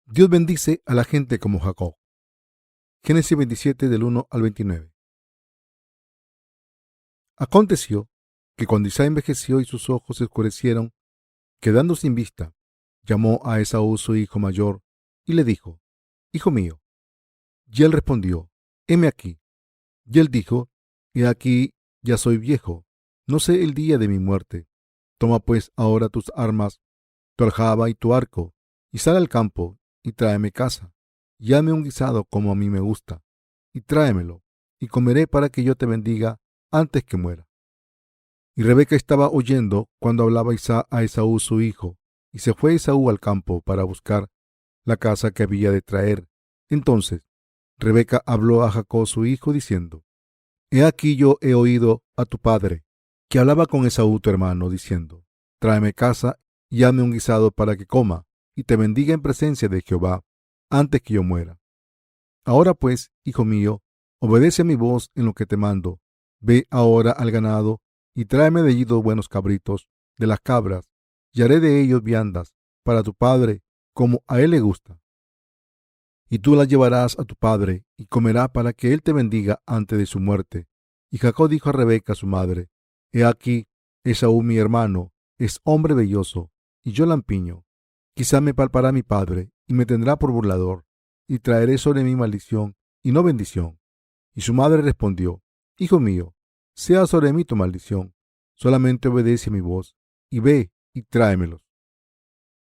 Dios bendice a la gente como Jacob. Génesis 27 del 1 al 29. Aconteció que cuando Isaac envejeció y sus ojos se oscurecieron, quedando sin vista, llamó a Esaú su hijo mayor y le dijo: Hijo mío. Y él respondió: Heme aquí. Y él dijo: He aquí, ya soy viejo, no sé el día de mi muerte. Toma pues ahora tus armas, tu aljaba y tu arco, y sal al campo, y tráeme caza, y hazme un guisado como a mí me gusta, y tráemelo, y comeré para que yo te bendiga antes que muera. Y Rebeca estaba oyendo cuando hablaba Isaac a Esaú su hijo, y se fue Esaú al campo para buscar la caza que había de traer. Entonces Rebeca habló a Jacob su hijo, diciendo: He aquí yo he oído a tu padre, que hablaba con Esaú tu hermano, diciendo: Tráeme caza y hazme un guisado para que coma, y te bendiga en presencia de Jehová, antes que yo muera. Ahora pues, hijo mío, obedece a mi voz en lo que te mando. Ve ahora al ganado, y tráeme de allí 2 buenos cabritos de las cabras, y haré de ellos viandas para tu padre, como a él le gusta. Y tú las llevarás a tu padre, y comerá para que él te bendiga antes de su muerte. Y Jacob dijo a Rebeca su madre: He aquí, Esaú mi hermano es hombre velloso, y yo lampiño. Quizá me palpará mi padre, y me tendrá por burlador, y traeré sobre mí maldición, y no bendición. Y su madre respondió: Hijo mío, sea sobre mí tu maldición, solamente obedece mi voz, y ve y tráemelos.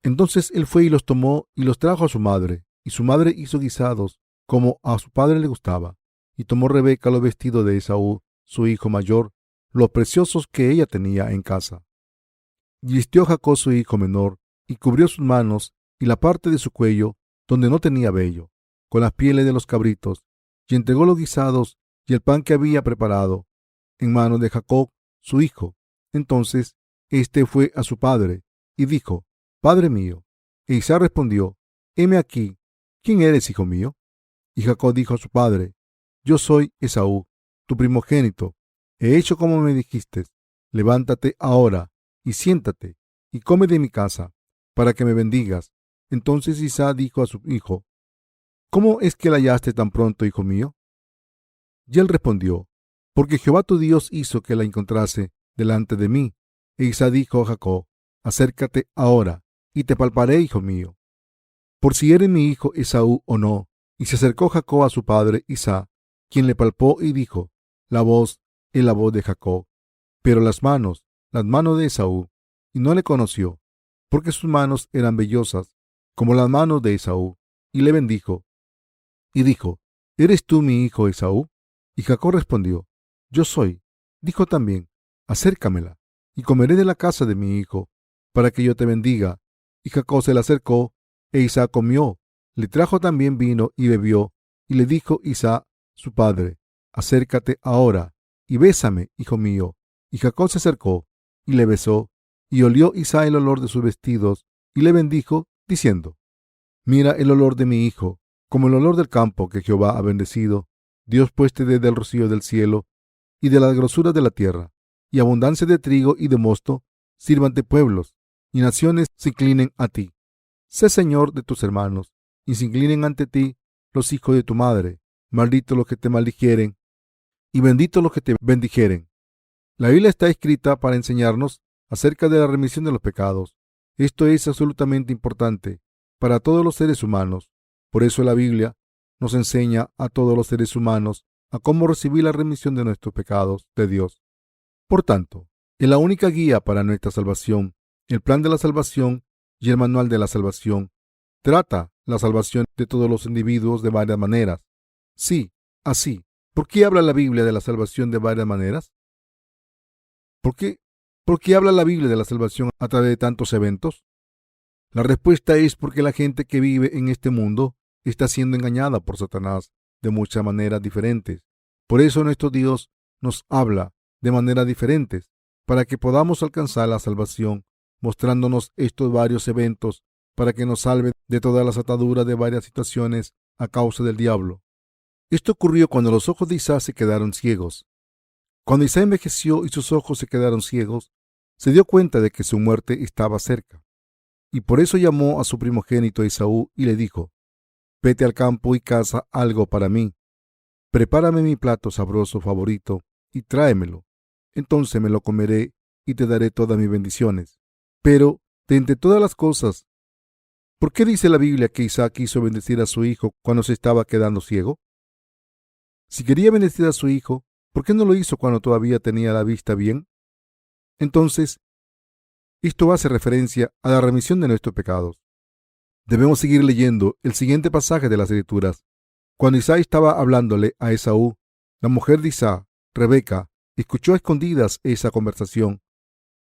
Entonces él fue y los tomó y los trajo a su madre, y su madre hizo guisados como a su padre le gustaba. Y tomó Rebeca los vestidos de Esaú, su hijo mayor, los preciosos que ella tenía en casa. Y vistió Jacob su hijo menor, y cubrió sus manos y la parte de su cuello donde no tenía vello, con las pieles de los cabritos, y entregó los guisados y el pan que había preparado en manos de Jacob su hijo. Entonces éste fue a su padre y dijo: Padre mío. E Isaac respondió: Heme aquí. ¿Quién eres, hijo mío? Y Jacob dijo a su padre: Yo soy Esaú, tu primogénito. He hecho como me dijiste. Levántate ahora y siéntate y come de mi casa, para que me bendigas. Entonces Isaac dijo a su hijo: ¿Cómo es que la hallaste tan pronto, hijo mío? Y él respondió: Porque Jehová tu Dios hizo que la encontrase delante de mí. E Isaac dijo a Jacob: Acércate ahora, y te palparé, hijo mío, por si eres mi hijo Esaú o no. Y se acercó Jacob a su padre Isaac, quien le palpó y dijo: La voz es la voz de Jacob, pero las manos de Esaú. Y no le conoció, porque sus manos eran vellosas, como las manos de Esaú. Y le bendijo, y dijo: ¿Eres tú mi hijo Esaú? Y Jacob respondió: Yo soy. Dijo también: Acércamela, y comeré de la casa de mi hijo, para que yo te bendiga. Y Jacob se le acercó, e Isaac comió. Le trajo también vino y bebió. Y le dijo Isaac su padre: Acércate ahora, y bésame, hijo mío. Y Jacob se acercó, y le besó. Y olió Isaac el olor de sus vestidos, y le bendijo, diciendo: Mira el olor de mi hijo, como el olor del campo que Jehová ha bendecido. Dios pues te dé del rocío del cielo y de las grosuras de la tierra, y abundancia de trigo y de mosto, sírvante pueblos, y naciones se inclinen a ti. Sé señor de tus hermanos, y se inclinen ante ti los hijos de tu madre. Malditos los que te maldijeren, y benditos los que te bendijeren. La Biblia está escrita para enseñarnos acerca de la remisión de los pecados. Esto es absolutamente importante para todos los seres humanos. Por eso la Biblia nos enseña a todos los seres humanos a cómo recibir la remisión de nuestros pecados de Dios. Por tanto, es la única guía para nuestra salvación. El plan de la salvación y el manual de la salvación trata la salvación de todos los individuos de varias maneras. Sí, así. ¿Por qué habla la Biblia de la salvación de varias maneras? ¿Por qué? ¿Por qué habla la Biblia de la salvación a través de tantos eventos? La respuesta es porque la gente que vive en este mundo está siendo engañada por Satanás de muchas maneras diferentes. Por eso nuestro Dios nos habla de maneras diferentes para que podamos alcanzar la salvación, mostrándonos estos varios eventos para que nos salve de todas las ataduras de varias situaciones a causa del diablo. Esto ocurrió cuando los ojos de Isaac se quedaron ciegos. Cuando Isaac envejeció y sus ojos se quedaron ciegos, se dio cuenta de que su muerte estaba cerca. y por eso llamó a su primogénito Esaú y le dijo: Vete al campo y caza algo para mí. Prepárame mi plato sabroso favorito y tráemelo. Entonces me lo comeré y te daré todas mis bendiciones. Pero, de entre todas las cosas, ¿por qué dice la Biblia que Isaac quiso bendecir a su hijo cuando se estaba quedando ciego? Si quería bendecir a su hijo, ¿por qué no lo hizo cuando todavía tenía la vista bien? Entonces, esto hace referencia a la remisión de nuestros pecados. Debemos seguir leyendo el siguiente pasaje de las Escrituras. Cuando Isaac estaba hablándole a Esaú, la mujer de Isaac, Rebeca, escuchó a escondidas esa conversación.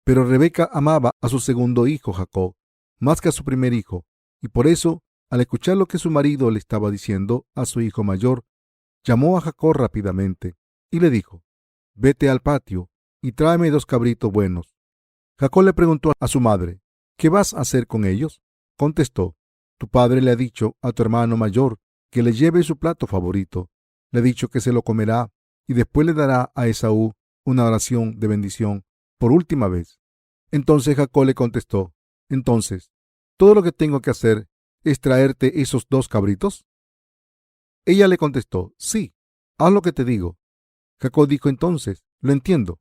Pero Rebeca amaba a su segundo hijo, Jacob, más que a su primer hijo, y por eso, al escuchar lo que su marido le estaba diciendo a su hijo mayor, llamó a Jacob rápidamente y le dijo: Vete al patio y tráeme 2 cabritos buenos. Jacob le preguntó a su madre: ¿Qué vas a hacer con ellos? Contestó: Tu padre le ha dicho a tu hermano mayor que le lleve su plato favorito. Le ha dicho que se lo comerá y después le dará a Esaú una oración de bendición por última vez. Entonces Jacob le contestó: Entonces, ¿todo lo que tengo que hacer es traerte esos 2 cabritos? Ella le contestó: Sí, haz lo que te digo. Jacob dijo entonces: Lo entiendo.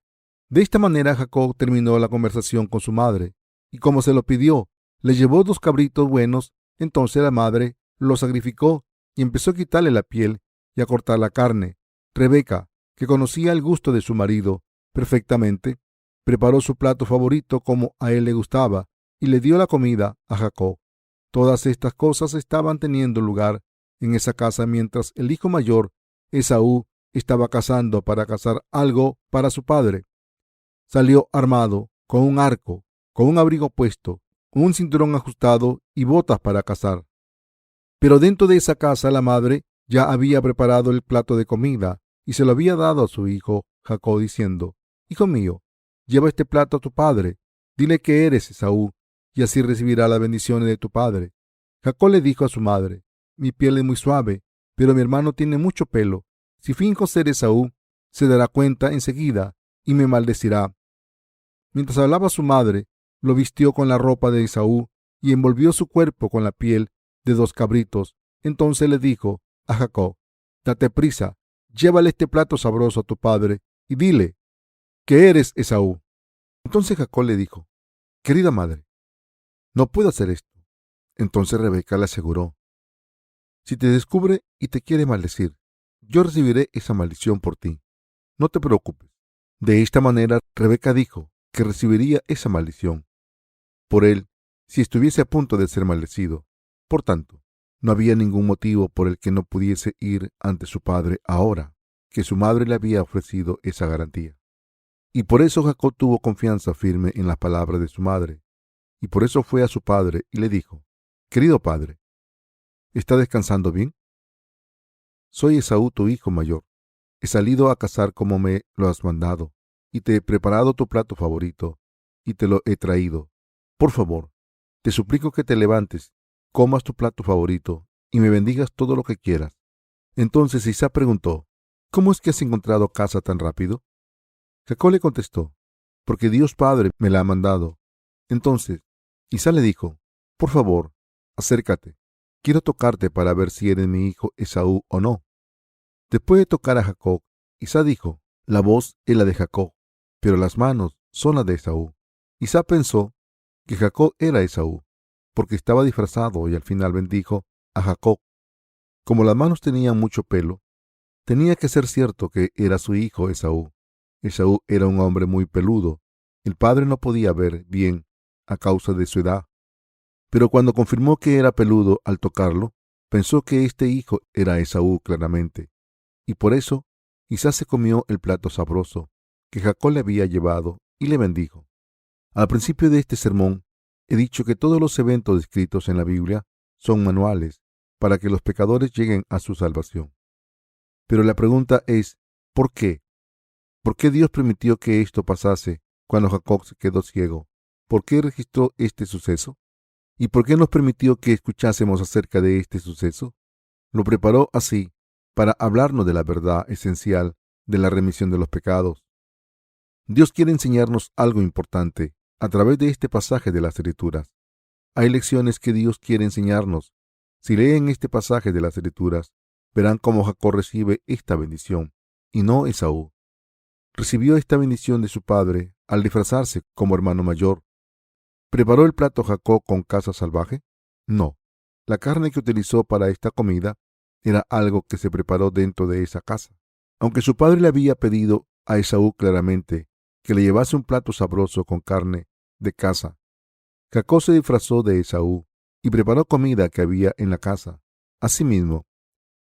De esta manera Jacob terminó la conversación con su madre, y como se lo pidió, le llevó 2 cabritos buenos. Entonces la madre los sacrificó y empezó a quitarle la piel y a cortar la carne. Rebeca, que conocía el gusto de su marido perfectamente, preparó su plato favorito como a él le gustaba y le dio la comida a Jacob. Todas estas cosas estaban teniendo lugar en esa casa mientras el hijo mayor, Esaú, estaba cazando para cazar algo para su padre. Salió armado, con un arco, con un abrigo puesto, un cinturón ajustado y botas para cazar. Pero dentro de esa casa la madre ya había preparado el plato de comida y se lo había dado a su hijo Jacob diciendo: Hijo mío, lleva este plato a tu padre, dile que eres Esaú, y así recibirá las bendiciones de tu padre. Jacob le dijo a su madre: Mi piel es muy suave, pero mi hermano tiene mucho pelo. Si finjo ser Esaú, se dará cuenta enseguida y me maldecirá. Mientras hablaba su madre, lo vistió con la ropa de Esaú y envolvió su cuerpo con la piel de 2 cabritos. Entonces le dijo a Jacob: Date prisa, llévale este plato sabroso a tu padre y dile que eres Esaú. Entonces Jacob le dijo: Querida madre, no puedo hacer esto. Entonces Rebeca le aseguró: Si te descubre y te quiere maldecir, yo recibiré esa maldición por ti. No te preocupes. De esta manera Rebeca dijo que recibiría esa maldición por él si estuviese a punto de ser maldecido. Por tanto, no había ningún motivo por el que no pudiese ir ante su padre ahora que su madre le había ofrecido esa garantía. Y por eso Jacob tuvo confianza firme en las palabras de su madre, y por eso fue a su padre y le dijo: Querido padre, ¿está descansando bien? Soy Esaú, tu hijo mayor. He salido a cazar como me lo has mandado, y te he preparado tu plato favorito, y te lo he traído. Por favor, te suplico que te levantes, comas tu plato favorito, y me bendigas todo lo que quieras. Entonces Isaac preguntó: ¿Cómo es que has encontrado casa tan rápido? Jacob le contestó: Porque Dios Padre me la ha mandado. Entonces Isaac le dijo: Por favor, acércate. Quiero tocarte para ver si eres mi hijo Esaú o no. Después de tocar a Jacob, Isaac dijo: La voz es la de Jacob, pero las manos son las de Esaú. Isaac pensó que Jacob era Esaú, porque estaba disfrazado, y al final bendijo a Jacob. Como las manos tenían mucho pelo, tenía que ser cierto que era su hijo Esaú. Esaú era un hombre muy peludo. El padre no podía ver bien a causa de su edad. Pero cuando confirmó que era peludo al tocarlo, pensó que este hijo era Esaú claramente. Y por eso Isaac se comió el plato sabroso que Jacob le había llevado y le bendijo. Al principio de este sermón he dicho que todos los eventos descritos en la Biblia son manuales para que los pecadores lleguen a su salvación. Pero la pregunta es: ¿por qué? ¿Por qué Dios permitió que esto pasase cuando Jacob se quedó ciego? ¿Por qué registró este suceso? ¿Y por qué nos permitió que escuchásemos acerca de este suceso? Lo preparó así para hablarnos de la verdad esencial de la remisión de los pecados. Dios quiere enseñarnos algo importante a través de este pasaje de las Escrituras. Hay lecciones que Dios quiere enseñarnos. Si leen este pasaje de las Escrituras, verán cómo Jacob recibe esta bendición, y no Esaú. Recibió esta bendición de su padre al disfrazarse como hermano mayor. ¿Preparó el plato Jacob con caza salvaje? No. La carne que utilizó para esta comida era algo que se preparó dentro de esa casa. Aunque su padre le había pedido a Esaú claramente que le llevase un plato sabroso con carne de caza, Jacob se disfrazó de Esaú y preparó comida que había en la casa. Asimismo,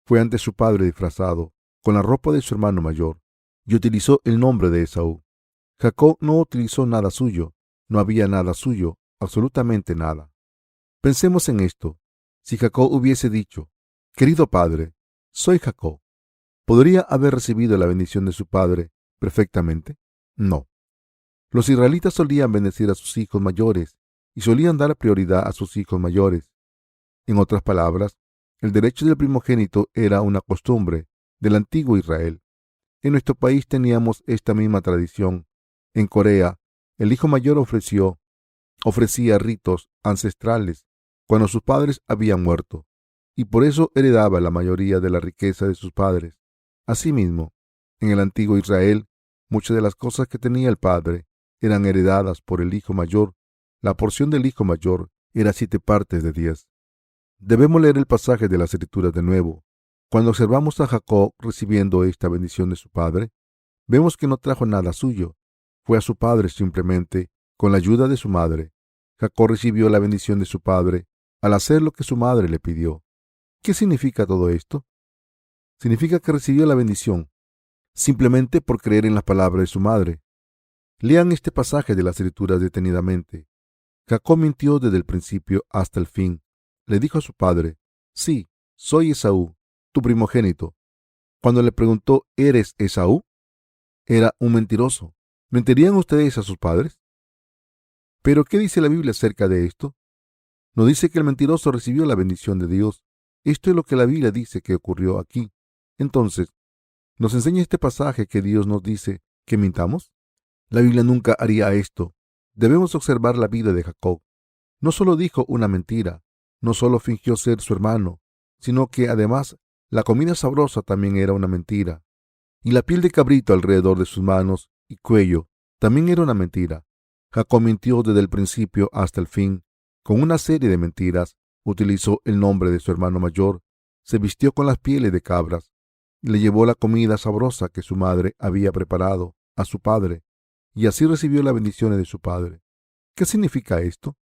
fue ante su padre disfrazado con la ropa de su hermano mayor y utilizó el nombre de Esaú. Jacob no utilizó nada suyo, no había nada suyo, absolutamente nada. Pensemos en esto. Si Jacob hubiese dicho, querido padre, soy Jacob, ¿podría haber recibido la bendición de su padre perfectamente? No. Los israelitas solían bendecir a sus hijos mayores y solían dar prioridad a sus hijos mayores. En otras palabras, el derecho del primogénito era una costumbre del antiguo Israel. En nuestro país teníamos esta misma tradición. En Corea, el hijo mayor ofrecía ritos ancestrales cuando sus padres habían muerto, y por eso heredaba la mayoría de la riqueza de sus padres. Asimismo, en el antiguo Israel, muchas de las cosas que tenía el padre eran heredadas por el hijo mayor. La porción del hijo mayor era 7 partes de 10. Debemos leer el pasaje de las Escrituras de nuevo. Cuando observamos a Jacob recibiendo esta bendición de su padre, vemos que no trajo nada suyo. Fue a su padre simplemente con la ayuda de su madre. Jacob recibió la bendición de su padre al hacer lo que su madre le pidió. ¿Qué significa todo esto? Significa que recibió la bendición simplemente por creer en las palabras de su madre. Lean este pasaje de las Escrituras detenidamente. Jacob mintió desde el principio hasta el fin. Le dijo a su padre, sí, soy Esaú, tu primogénito. Cuando le preguntó, ¿eres Esaú? Era un mentiroso. ¿Mentirían ustedes a sus padres? Pero, ¿qué dice la Biblia acerca de esto? No dice que el mentiroso recibió la bendición de Dios. Esto es lo que la Biblia dice que ocurrió aquí. Entonces, ¿nos enseña este pasaje que Dios nos dice que mintamos? La Biblia nunca haría esto. Debemos observar la vida de Jacob. No solo dijo una mentira, no solo fingió ser su hermano, sino que además la comida sabrosa también era una mentira. Y la piel de cabrito alrededor de sus manos y cuello también era una mentira. Jacob mintió desde el principio hasta el fin. Con una serie de mentiras, utilizó el nombre de su hermano mayor, se vistió con las pieles de cabras, le llevó la comida sabrosa que su madre había preparado a su padre, y así recibió las bendiciones de su padre. ¿Qué significa esto?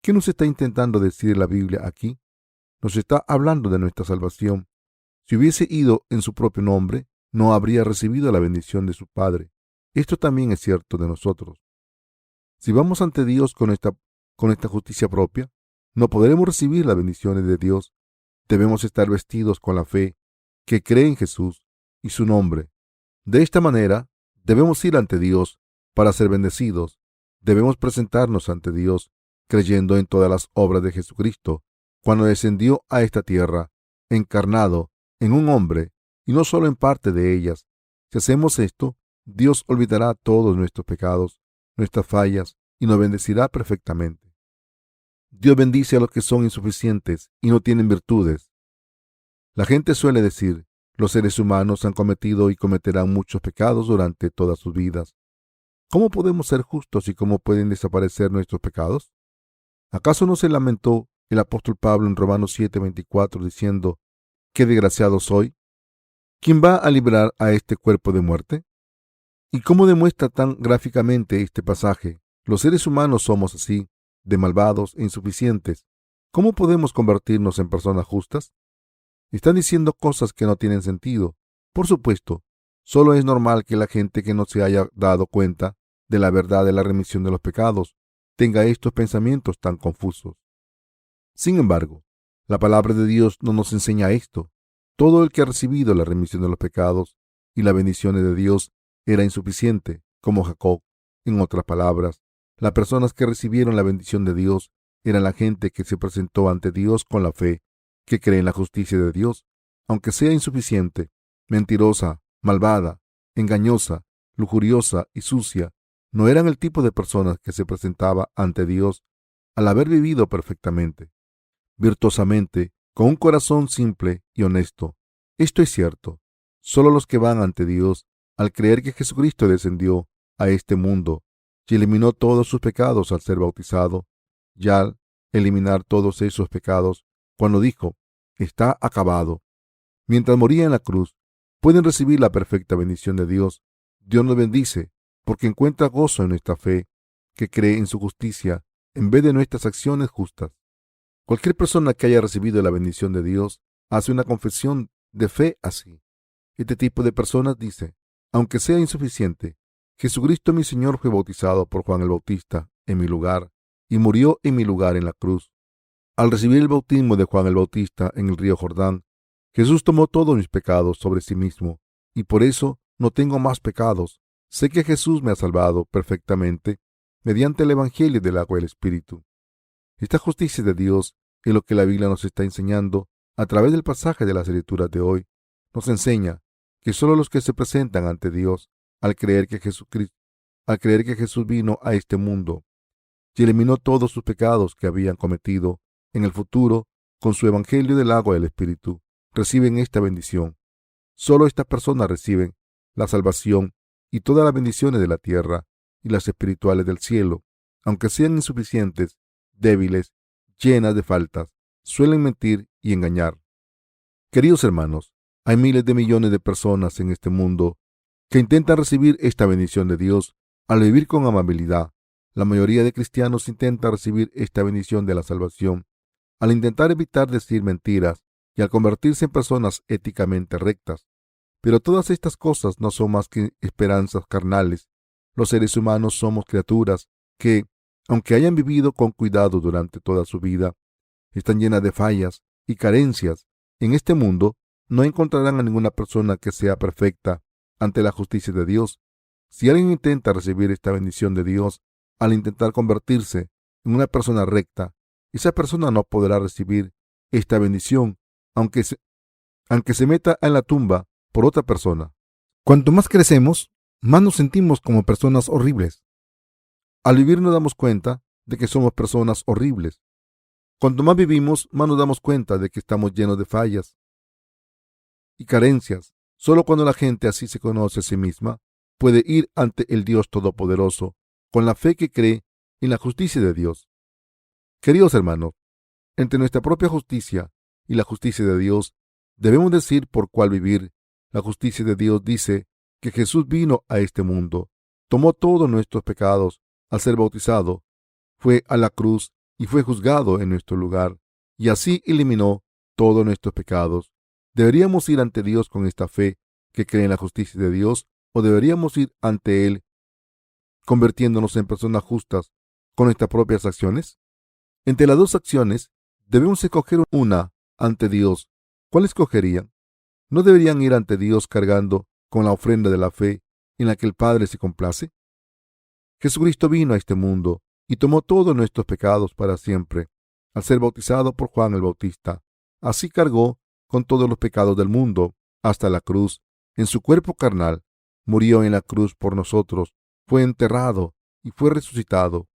¿Qué nos está intentando decir la Biblia aquí? Nos está hablando de nuestra salvación. Si hubiese ido en su propio nombre, no habría recibido la bendición de su Padre. Esto también es cierto de nosotros. Si vamos ante Dios con esta justicia propia, no podremos recibir las bendiciones de Dios. Debemos estar vestidos con la fe que cree en Jesús y su nombre. De esta manera, debemos ir ante Dios para ser bendecidos. Debemos presentarnos ante Dios creyendo en todas las obras de Jesucristo cuando descendió a esta tierra, encarnado en un hombre, y no solo en parte de ellas. Si hacemos esto, Dios olvidará todos nuestros pecados, nuestras fallas, y nos bendecirá perfectamente. Dios bendice a los que son insuficientes y no tienen virtudes. La gente suele decir, los seres humanos han cometido y cometerán muchos pecados durante todas sus vidas. ¿Cómo podemos ser justos y cómo pueden desaparecer nuestros pecados? ¿Acaso no se lamentó el apóstol Pablo en Romanos 7:24 diciendo, qué desgraciado soy? ¿Quién va a librar a este cuerpo de muerte? ¿Y cómo demuestra tan gráficamente este pasaje? Los seres humanos somos así, de malvados e insuficientes. ¿Cómo podemos convertirnos en personas justas? Están diciendo cosas que no tienen sentido. Por supuesto, solo es normal que la gente que no se haya dado cuenta de la verdad de la remisión de los pecados tenga estos pensamientos tan confusos. Sin embargo, la palabra de Dios no nos enseña esto. Todo el que ha recibido la remisión de los pecados y las bendiciones de Dios era insuficiente, como Jacob. En otras palabras, las personas que recibieron la bendición de Dios eran la gente que se presentó ante Dios con la fe, que cree en la justicia de Dios, aunque sea insuficiente, mentirosa, malvada, engañosa, lujuriosa y sucia. No eran el tipo de personas que se presentaba ante Dios al haber vivido perfectamente, virtuosamente, con un corazón simple y honesto. Esto es cierto. Solo los que van ante Dios, al creer que Jesucristo descendió a este mundo y eliminó todos sus pecados al ser bautizado, y al eliminar todos esos pecados, cuando dijo, está acabado, mientras moría en la cruz, pueden recibir la perfecta bendición de Dios. Dios nos bendice porque encuentra gozo en nuestra fe, que cree en su justicia en vez de nuestras acciones justas. Cualquier persona que haya recibido la bendición de Dios hace una confesión de fe así. Este tipo de personas dice, aunque sea insuficiente, Jesucristo mi Señor fue bautizado por Juan el Bautista en mi lugar y murió en mi lugar en la cruz. Al recibir el bautismo de Juan el Bautista en el río Jordán, Jesús tomó todos mis pecados sobre sí mismo y por eso no tengo más pecados. Sé que Jesús me ha salvado perfectamente mediante el Evangelio del agua y el Espíritu. Esta justicia de Dios es lo que la Biblia nos está enseñando a través del pasaje de las Escrituras de hoy. Nos enseña que solo los que se presentan ante Dios al creer que Jesús vino a este mundo y eliminó todos sus pecados que habían cometido en el futuro con su Evangelio del agua y el Espíritu, reciben esta bendición. Solo estas personas reciben la salvación y todas las bendiciones de la tierra y las espirituales del cielo, aunque sean insuficientes, débiles, llenas de faltas, suelen mentir y engañar. Queridos hermanos, hay miles de millones de personas en este mundo que intentan recibir esta bendición de Dios al vivir con amabilidad. La mayoría de cristianos intenta recibir esta bendición de la salvación al intentar evitar decir mentiras y al convertirse en personas éticamente rectas. Pero todas estas cosas no son más que esperanzas carnales. Los seres humanos somos criaturas que, aunque hayan vivido con cuidado durante toda su vida, están llenas de fallas y carencias. En este mundo no encontrarán a ninguna persona que sea perfecta ante la justicia de Dios. Si alguien intenta recibir esta bendición de Dios al intentar convertirse en una persona recta, esa persona no podrá recibir esta bendición, aunque se meta en la tumba por otra persona. Cuanto más crecemos, más nos sentimos como personas horribles. Al vivir nos damos cuenta de que somos personas horribles. Cuanto más vivimos, más nos damos cuenta de que estamos llenos de fallas y carencias. Solo cuando la gente así se conoce a sí misma, puede ir ante el Dios Todopoderoso con la fe que cree en la justicia de Dios. Queridos hermanos, entre nuestra propia justicia y la justicia de Dios, debemos decir por cuál vivir. La justicia de Dios dice que Jesús vino a este mundo, tomó todos nuestros pecados al ser bautizado, fue a la cruz y fue juzgado en nuestro lugar, y así eliminó todos nuestros pecados. ¿Deberíamos ir ante Dios con esta fe que cree en la justicia de Dios, o deberíamos ir ante Él convirtiéndonos en personas justas con nuestras propias acciones? Entre las dos acciones, debemos escoger una ante Dios. ¿Cuál escogerían? ¿No deberían ir ante Dios cargando con la ofrenda de la fe en la que el Padre se complace? Jesucristo vino a este mundo y tomó todos nuestros pecados para siempre, al ser bautizado por Juan el Bautista. Así cargó con todos los pecados del mundo hasta la cruz. En su cuerpo carnal, murió en la cruz por nosotros, fue enterrado y fue resucitado.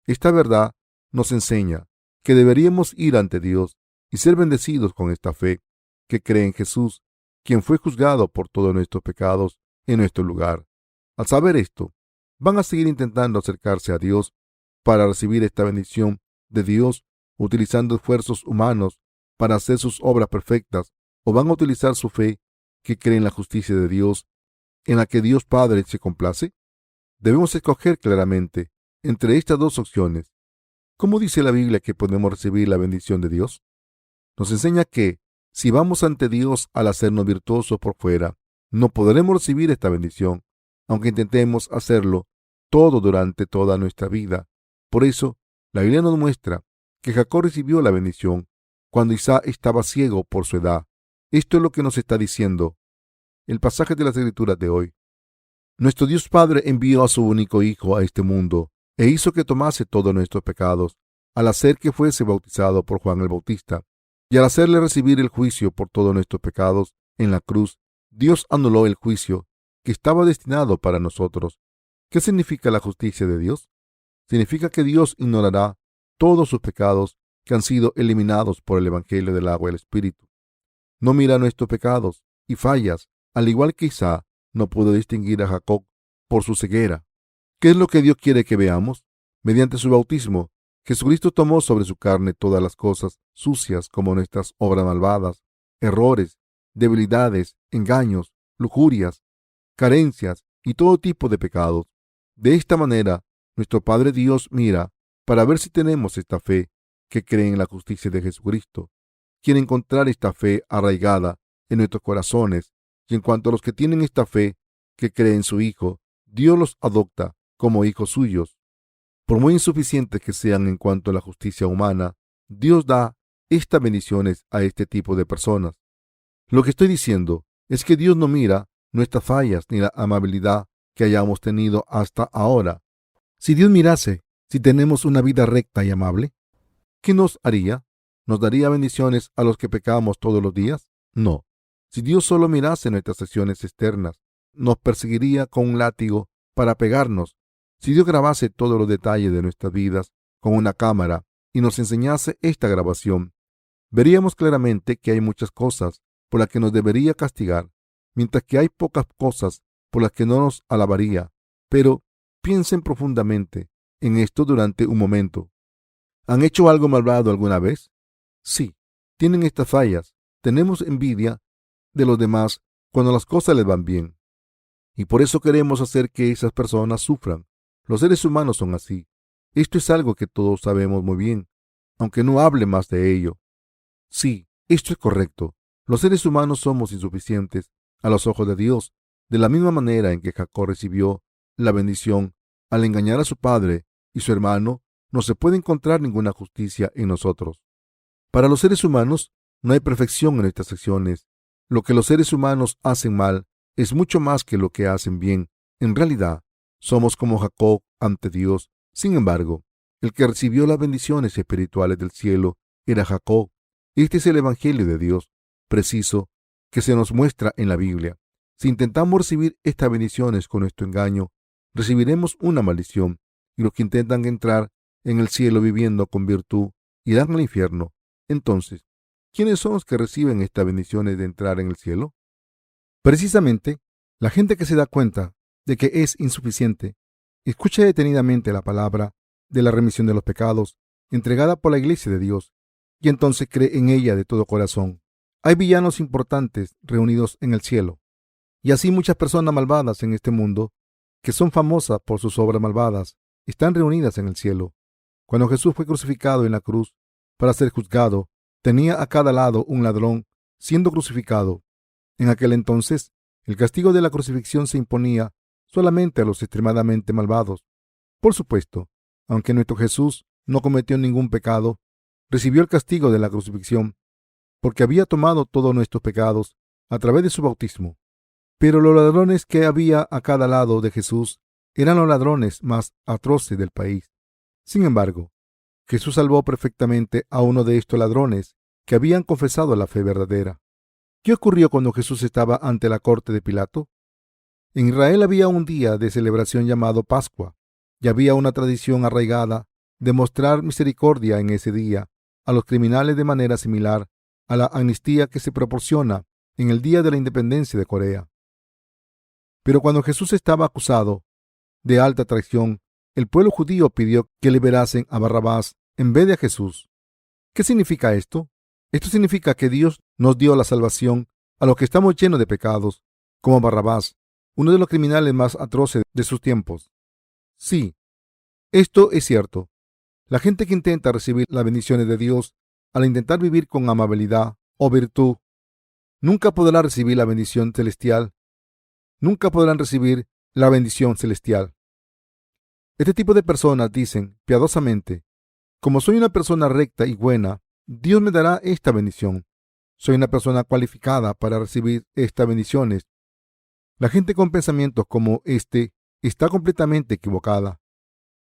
Esta verdad nos enseña que deberíamos ir ante Dios y ser bendecidos con esta fe que cree en Jesús, quien fue juzgado por todos nuestros pecados en nuestro lugar. Al saber esto, van a seguir intentando acercarse a Dios para recibir esta bendición de Dios, utilizando esfuerzos humanos para hacer sus obras perfectas, o van a utilizar su fe que cree en la justicia de Dios, en la que Dios Padre se complace. Debemos escoger claramente entre estas dos opciones. ¿Cómo dice la Biblia que podemos recibir la bendición de Dios? Nos enseña que, si vamos ante Dios al hacernos virtuosos por fuera, no podremos recibir esta bendición, aunque intentemos hacerlo todo durante toda nuestra vida. Por eso, la Biblia nos muestra que Jacob recibió la bendición cuando Isaac estaba ciego por su edad. Esto es lo que nos está diciendo el pasaje de las Escrituras de hoy. Nuestro Dios Padre envió a su único Hijo a este mundo e hizo que tomase todos nuestros pecados al hacer que fuese bautizado por Juan el Bautista. Y al hacerle recibir el juicio por todos nuestros pecados en la cruz, Dios anuló el juicio que estaba destinado para nosotros. ¿Qué significa la justicia de Dios? Significa que Dios ignorará todos sus pecados que han sido eliminados por el Evangelio del agua y el Espíritu. No mira nuestros pecados y fallas, al igual que Isaac no pudo distinguir a Jacob por su ceguera. ¿Qué es lo que Dios quiere que veamos? Mediante su bautismo, Jesucristo tomó sobre su carne todas las cosas sucias como nuestras obras malvadas, errores, debilidades, engaños, lujurias, carencias y todo tipo de pecados. De esta manera, nuestro Padre Dios mira para ver si tenemos esta fe que cree en la justicia de Jesucristo. Quiere encontrar esta fe arraigada en nuestros corazones, y en cuanto a los que tienen esta fe que cree en su Hijo, Dios los adopta como hijos suyos. Por muy insuficientes que sean en cuanto a la justicia humana, Dios da estas bendiciones a este tipo de personas. Lo que estoy diciendo es que Dios no mira nuestras fallas ni la amabilidad que hayamos tenido hasta ahora. Si Dios mirase si tenemos una vida recta y amable, ¿qué nos haría? ¿Nos daría bendiciones a los que pecamos todos los días? No. Si Dios solo mirase nuestras acciones externas, nos perseguiría con un látigo para pegarnos. Si Dios grabase todos los detalles de nuestras vidas con una cámara y nos enseñase esta grabación, veríamos claramente que hay muchas cosas por las que nos debería castigar, mientras que hay pocas cosas por las que no nos alabaría. Pero piensen profundamente en esto durante un momento. ¿Han hecho algo malvado alguna vez? Sí, tienen estas fallas. Tenemos envidia de los demás cuando las cosas les van bien, y por eso queremos hacer que esas personas sufran. Los seres humanos son así. Esto es algo que todos sabemos muy bien, aunque no hable más de ello. Sí, esto es correcto. Los seres humanos somos insuficientes a los ojos de Dios, de la misma manera en que Jacob recibió la bendición al engañar a su padre y su hermano. No se puede encontrar ninguna justicia en nosotros. Para los seres humanos no hay perfección en nuestras acciones. Lo que los seres humanos hacen mal es mucho más que lo que hacen bien. En realidad, somos como Jacob ante Dios. Sin embargo, el que recibió las bendiciones espirituales del cielo era Jacob. Este es el Evangelio de Dios preciso que se nos muestra en la Biblia. Si intentamos recibir estas bendiciones con nuestro engaño, recibiremos una maldición, y los que intentan entrar en el cielo viviendo con virtud irán al infierno. Entonces, ¿quiénes son los que reciben estas bendiciones de entrar en el cielo? Precisamente, la gente que se da cuenta de que es insuficiente, escucha detenidamente la palabra de la remisión de los pecados entregada por la Iglesia de Dios, y entonces cree en ella de todo corazón. Hay villanos importantes reunidos en el cielo, y así muchas personas malvadas en este mundo, que son famosas por sus obras malvadas, están reunidas en el cielo. Cuando Jesús fue crucificado en la cruz para ser juzgado, tenía a cada lado un ladrón siendo crucificado. En aquel entonces, el castigo de la crucifixión se imponía solamente a los extremadamente malvados. Por supuesto, aunque nuestro Jesús no cometió ningún pecado, recibió el castigo de la crucifixión porque había tomado todos nuestros pecados a través de su bautismo. Pero los ladrones que había a cada lado de Jesús eran los ladrones más atroces del país. Sin embargo, Jesús salvó perfectamente a uno de estos ladrones que habían confesado la fe verdadera. ¿Qué ocurrió cuando Jesús estaba ante la corte de Pilato? En Israel había un día de celebración llamado Pascua, y había una tradición arraigada de mostrar misericordia en ese día a los criminales de manera similar a la amnistía que se proporciona en el día de la independencia de Corea. Pero cuando Jesús estaba acusado de alta traición, el pueblo judío pidió que liberasen a Barrabás en vez de a Jesús. ¿Qué significa esto? Esto significa que Dios nos dio la salvación a los que estamos llenos de pecados, como Barrabás, uno de los criminales más atroces de sus tiempos. Sí, esto es cierto. La gente que intenta recibir las bendiciones de Dios al intentar vivir con amabilidad o virtud, nunca podrá recibir la bendición celestial. Nunca podrán recibir la bendición celestial. Este tipo de personas dicen piadosamente: como soy una persona recta y buena, Dios me dará esta bendición. Soy una persona cualificada para recibir estas bendiciones. La gente con pensamientos como este está completamente equivocada.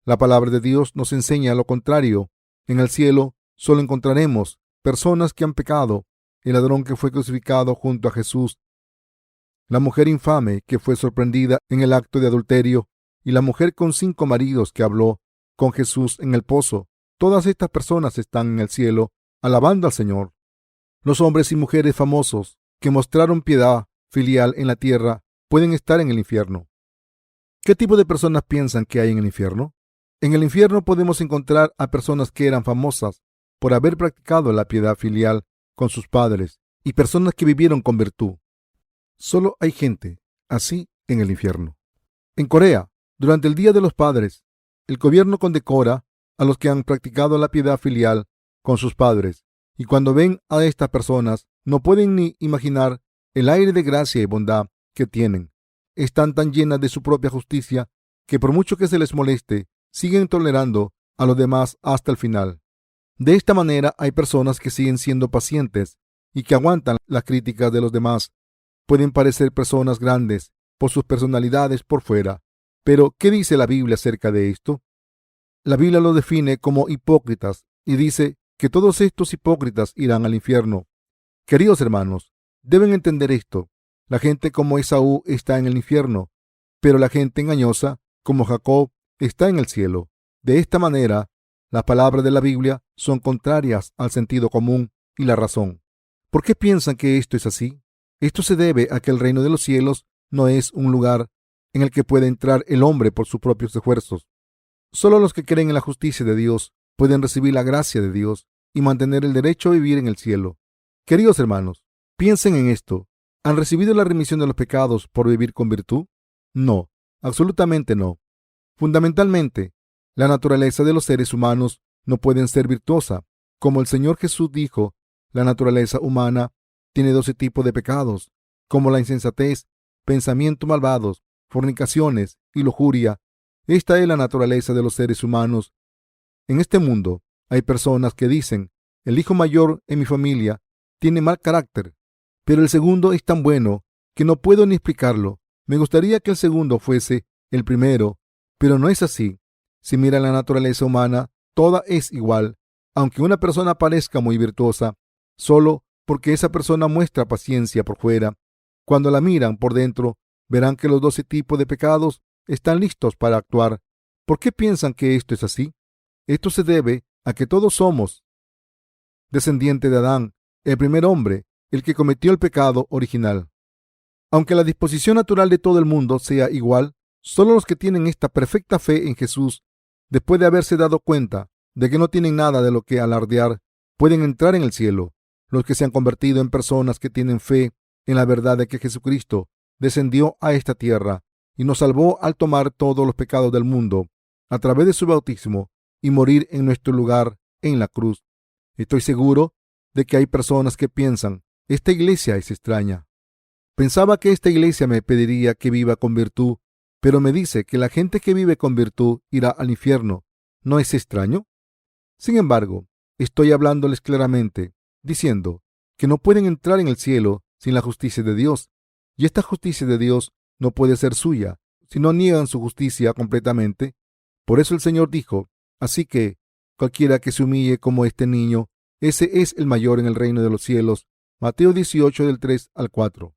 La palabra de Dios nos enseña lo contrario. En el cielo solo encontraremos personas que han pecado: el ladrón que fue crucificado junto a Jesús, la mujer infame que fue sorprendida en el acto de adulterio, y la mujer con 5 maridos que habló con Jesús en el pozo. todas estas personas están en el cielo alabando al Señor. Los hombres y mujeres famosos que mostraron piedad filial en la tierra pueden estar en el infierno. ¿Qué tipo de personas piensan que hay en el infierno? En el infierno podemos encontrar a personas que eran famosas por haber practicado la piedad filial con sus padres y personas que vivieron con virtud. Solo hay gente así en el infierno. En Corea, durante el Día de los Padres, el gobierno condecora a los que han practicado la piedad filial con sus padres, y cuando ven a estas personas no pueden ni imaginar el aire de gracia y bondad que tienen. Están tan llenas de su propia justicia que por mucho que se les moleste, siguen tolerando a los demás hasta el final. De esta manera hay personas que siguen siendo pacientes y que aguantan las críticas de los demás. Pueden parecer personas grandes por sus personalidades por fuera, pero ¿qué dice la Biblia acerca de esto? La Biblia lo define como hipócritas y dice que todos estos hipócritas irán al infierno. Queridos hermanos, deben entender esto. La gente como Esaú está en el infierno, pero la gente engañosa como Jacob está en el cielo. De esta manera, las palabras de la Biblia son contrarias al sentido común y la razón. ¿Por qué piensan que esto es así? Esto se debe a que el reino de los cielos no es un lugar en el que puede entrar el hombre por sus propios esfuerzos. Solo los que creen en la justicia de Dios pueden recibir la gracia de Dios y mantener el derecho a vivir en el cielo. Queridos hermanos, piensen en esto. ¿Han recibido la remisión de los pecados por vivir con virtud? No, absolutamente no. Fundamentalmente, la naturaleza de los seres humanos no puede ser virtuosa. Como el Señor Jesús dijo, la naturaleza humana tiene 12 tipos de pecados, como la insensatez, pensamientos malvados, fornicaciones y lujuria. Esta es la naturaleza de los seres humanos. En este mundo hay personas que dicen, el hijo mayor en mi familia tiene mal carácter, pero el segundo es tan bueno que no puedo ni explicarlo. Me gustaría que el segundo fuese el primero, pero no es así. Si mira la naturaleza humana, toda es igual, aunque una persona parezca muy virtuosa, solo porque esa persona muestra paciencia por fuera. Cuando la miran por dentro, verán que los 12 tipos de pecados están listos para actuar. ¿Por qué piensan que esto es así? Esto se debe a que todos somos descendientes de Adán, el primer hombre, el que cometió el pecado original. Aunque la disposición natural de todo el mundo sea igual, solo los que tienen esta perfecta fe en Jesús, después de haberse dado cuenta de que no tienen nada de lo que alardear, pueden entrar en el cielo. Los que se han convertido en personas que tienen fe en la verdad de que Jesucristo descendió a esta tierra y nos salvó al tomar todos los pecados del mundo a través de su bautismo y morir en nuestro lugar en la cruz. Estoy seguro de que hay personas que piensan, esta iglesia es extraña. Pensaba que esta iglesia me pediría que viva con virtud, pero me dice que la gente que vive con virtud irá al infierno. ¿No es extraño? Sin embargo, estoy hablándoles claramente, diciendo que no pueden entrar en el cielo sin la justicia de Dios, y esta justicia de Dios no puede ser suya si no niegan su justicia completamente. Por eso el Señor dijo, así que cualquiera que se humille como este niño, ese es el mayor en el reino de los cielos. Mateo 18 del 3 al 4.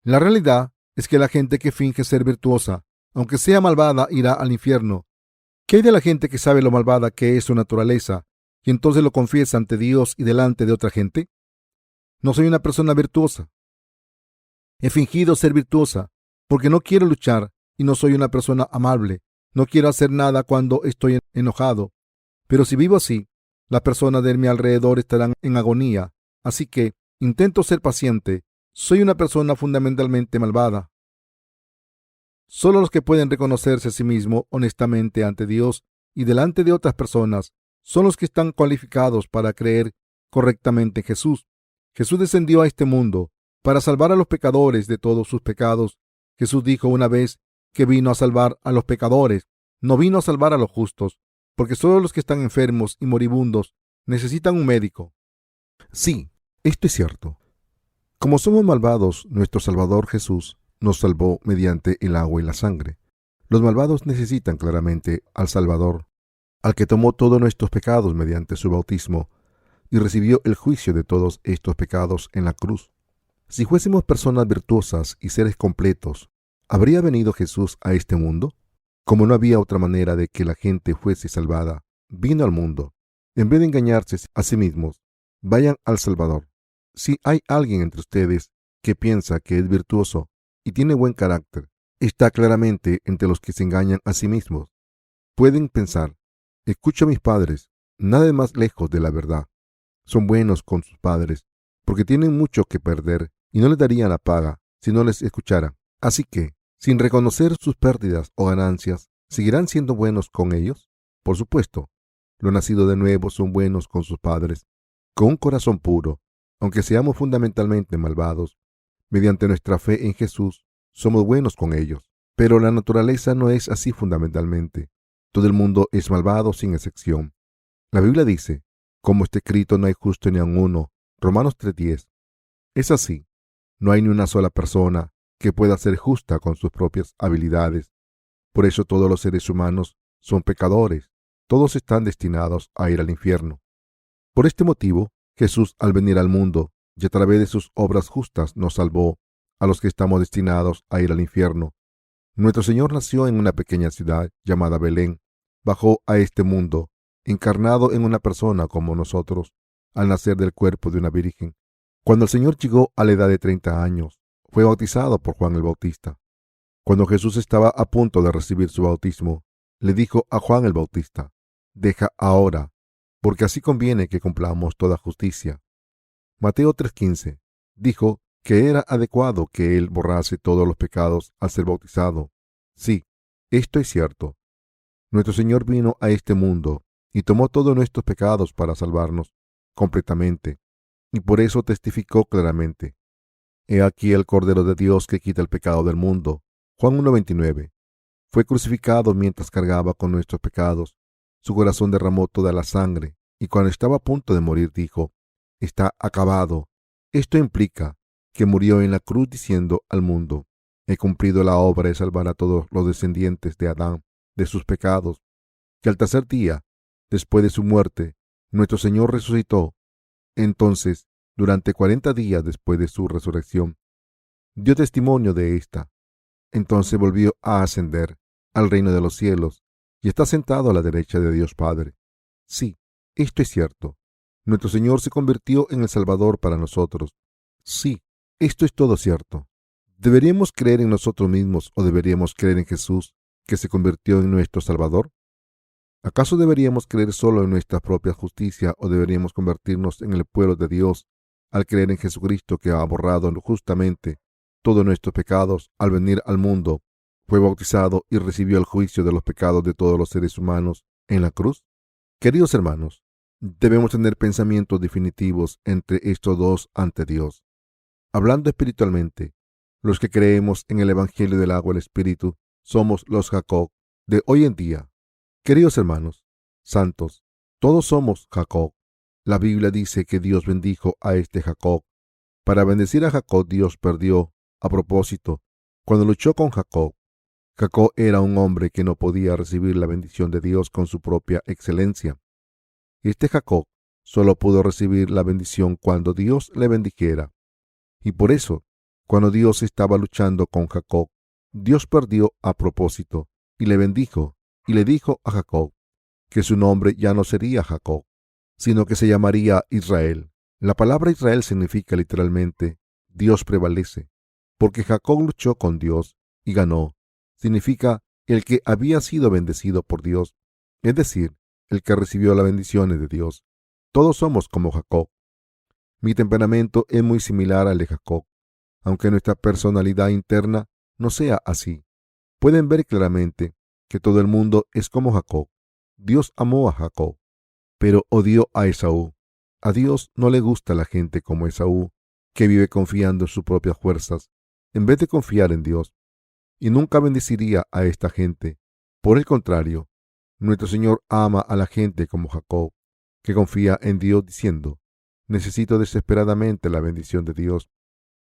La realidad es que la gente que finge ser virtuosa, aunque sea malvada, irá al infierno. ¿Qué hay de la gente que sabe lo malvada que es su naturaleza y entonces lo confiesa ante Dios y delante de otra gente? No soy una persona virtuosa. He fingido ser virtuosa porque no quiero luchar y no soy una persona amable. No quiero hacer nada cuando estoy enojado. Pero si vivo así, las personas de mi alrededor estarán en agonía. Así que intento ser paciente. Soy una persona fundamentalmente malvada. Solo los que pueden reconocerse a sí mismos honestamente ante Dios y delante de otras personas son los que están cualificados para creer correctamente en Jesús. Jesús descendió a este mundo para salvar a los pecadores de todos sus pecados. Jesús dijo una vez que vino a salvar a los pecadores, no vino a salvar a los justos, porque solo los que están enfermos y moribundos necesitan un médico. Sí, esto es cierto. Como somos malvados, nuestro Salvador Jesús nos salvó mediante el agua y la sangre. Los malvados necesitan claramente al Salvador, al que tomó todos nuestros pecados mediante su bautismo y recibió el juicio de todos estos pecados en la cruz. Si fuésemos personas virtuosas y seres completos, ¿habría venido Jesús a este mundo? Como no había otra manera de que la gente fuese salvada, vino al mundo. En vez de engañarse a sí mismos, vayan al Salvador. Si hay alguien entre ustedes que piensa que es virtuoso y tiene buen carácter, está claramente entre los que se engañan a sí mismos. Pueden pensar, escucho a mis padres, nada es más lejos de la verdad. Son buenos con sus padres, porque tienen mucho que perder y no les darían la paga si no les escucharan. Así que, sin reconocer sus pérdidas o ganancias, ¿seguirán siendo buenos con ellos? Por supuesto, los nacidos de nuevo son buenos con sus padres, con un corazón puro, aunque seamos fundamentalmente malvados. Mediante nuestra fe en Jesús, somos buenos con ellos. Pero la naturaleza no es así fundamentalmente. Todo el mundo es malvado sin excepción. La Biblia dice, como está escrito, no hay justo ni aun uno. Romanos 3:10. Es así. No hay ni una sola persona que pueda ser justa con sus propias habilidades. Por eso todos los seres humanos son pecadores. Todos están destinados a ir al infierno. Por este motivo, Jesús, al venir al mundo y a través de sus obras justas, nos salvó a los que estamos destinados a ir al infierno. Nuestro Señor nació en una pequeña ciudad llamada Belén. Bajó a este mundo, encarnado en una persona como nosotros, al nacer del cuerpo de una virgen. Cuando el Señor llegó a la edad de 30 años, fue bautizado por Juan el Bautista. Cuando Jesús estaba a punto de recibir su bautismo, le dijo a Juan el Bautista, «Deja ahora, porque así conviene que cumplamos toda justicia». Mateo 3:15 dijo que era adecuado que él borrase todos los pecados al ser bautizado. Sí, esto es cierto. Nuestro Señor vino a este mundo y tomó todos nuestros pecados para salvarnos completamente, y por eso testificó claramente, «He aquí el Cordero de Dios que quita el pecado del mundo». Juan 1:29. Fue crucificado mientras cargaba con nuestros pecados. Su corazón derramó toda la sangre, y cuando estaba a punto de morir dijo, «Está acabado». Esto implica que murió en la cruz diciendo al mundo, «He cumplido la obra de salvar a todos los descendientes de Adán de sus pecados», que al tercer día, después de su muerte, nuestro Señor resucitó. Entonces, durante 40 días después de su resurrección, dio testimonio de esta. Entonces volvió a ascender al reino de los cielos y está sentado a la derecha de Dios Padre. Sí, esto es cierto. Nuestro Señor se convirtió en el Salvador para nosotros. Sí, esto es todo cierto. ¿Deberíamos creer en nosotros mismos o deberíamos creer en Jesús, que se convirtió en nuestro Salvador? ¿Acaso deberíamos creer solo en nuestra propia justicia o deberíamos convertirnos en el pueblo de Dios al creer en Jesucristo, que ha borrado justamente todos nuestros pecados al venir al mundo, fue bautizado y recibió el juicio de los pecados de todos los seres humanos en la cruz? Queridos hermanos, debemos tener pensamientos definitivos entre estos dos ante Dios. Hablando espiritualmente, los que creemos en el Evangelio del agua y el Espíritu somos los Jacob de hoy en día. Queridos hermanos, santos, todos somos Jacob. La Biblia dice que Dios bendijo a este Jacob. Para bendecir a Jacob, Dios perdió a propósito cuando luchó con Jacob. Jacob era un hombre que no podía recibir la bendición de Dios con su propia excelencia. Este Jacob solo pudo recibir la bendición cuando Dios le bendijera. Y por eso, cuando Dios estaba luchando con Jacob, Dios perdió a propósito y le bendijo y le dijo a Jacob que su nombre ya no sería Jacob, sino que se llamaría Israel. La palabra Israel significa literalmente Dios prevalece, porque Jacob luchó con Dios y ganó. Significa el que había sido bendecido por Dios, es decir, el que recibió las bendiciones de Dios. Todos somos como Jacob. Mi temperamento es muy similar al de Jacob, aunque nuestra personalidad interna no sea así. Pueden ver claramente que todo el mundo es como Jacob. Dios amó a Jacob, pero odió a Esaú. A Dios no le gusta la gente como Esaú, que vive confiando en sus propias fuerzas, en vez de confiar en Dios, y nunca bendeciría a esta gente. Por el contrario, nuestro Señor ama a la gente como Jacob, que confía en Dios diciendo, «Necesito desesperadamente la bendición de Dios»,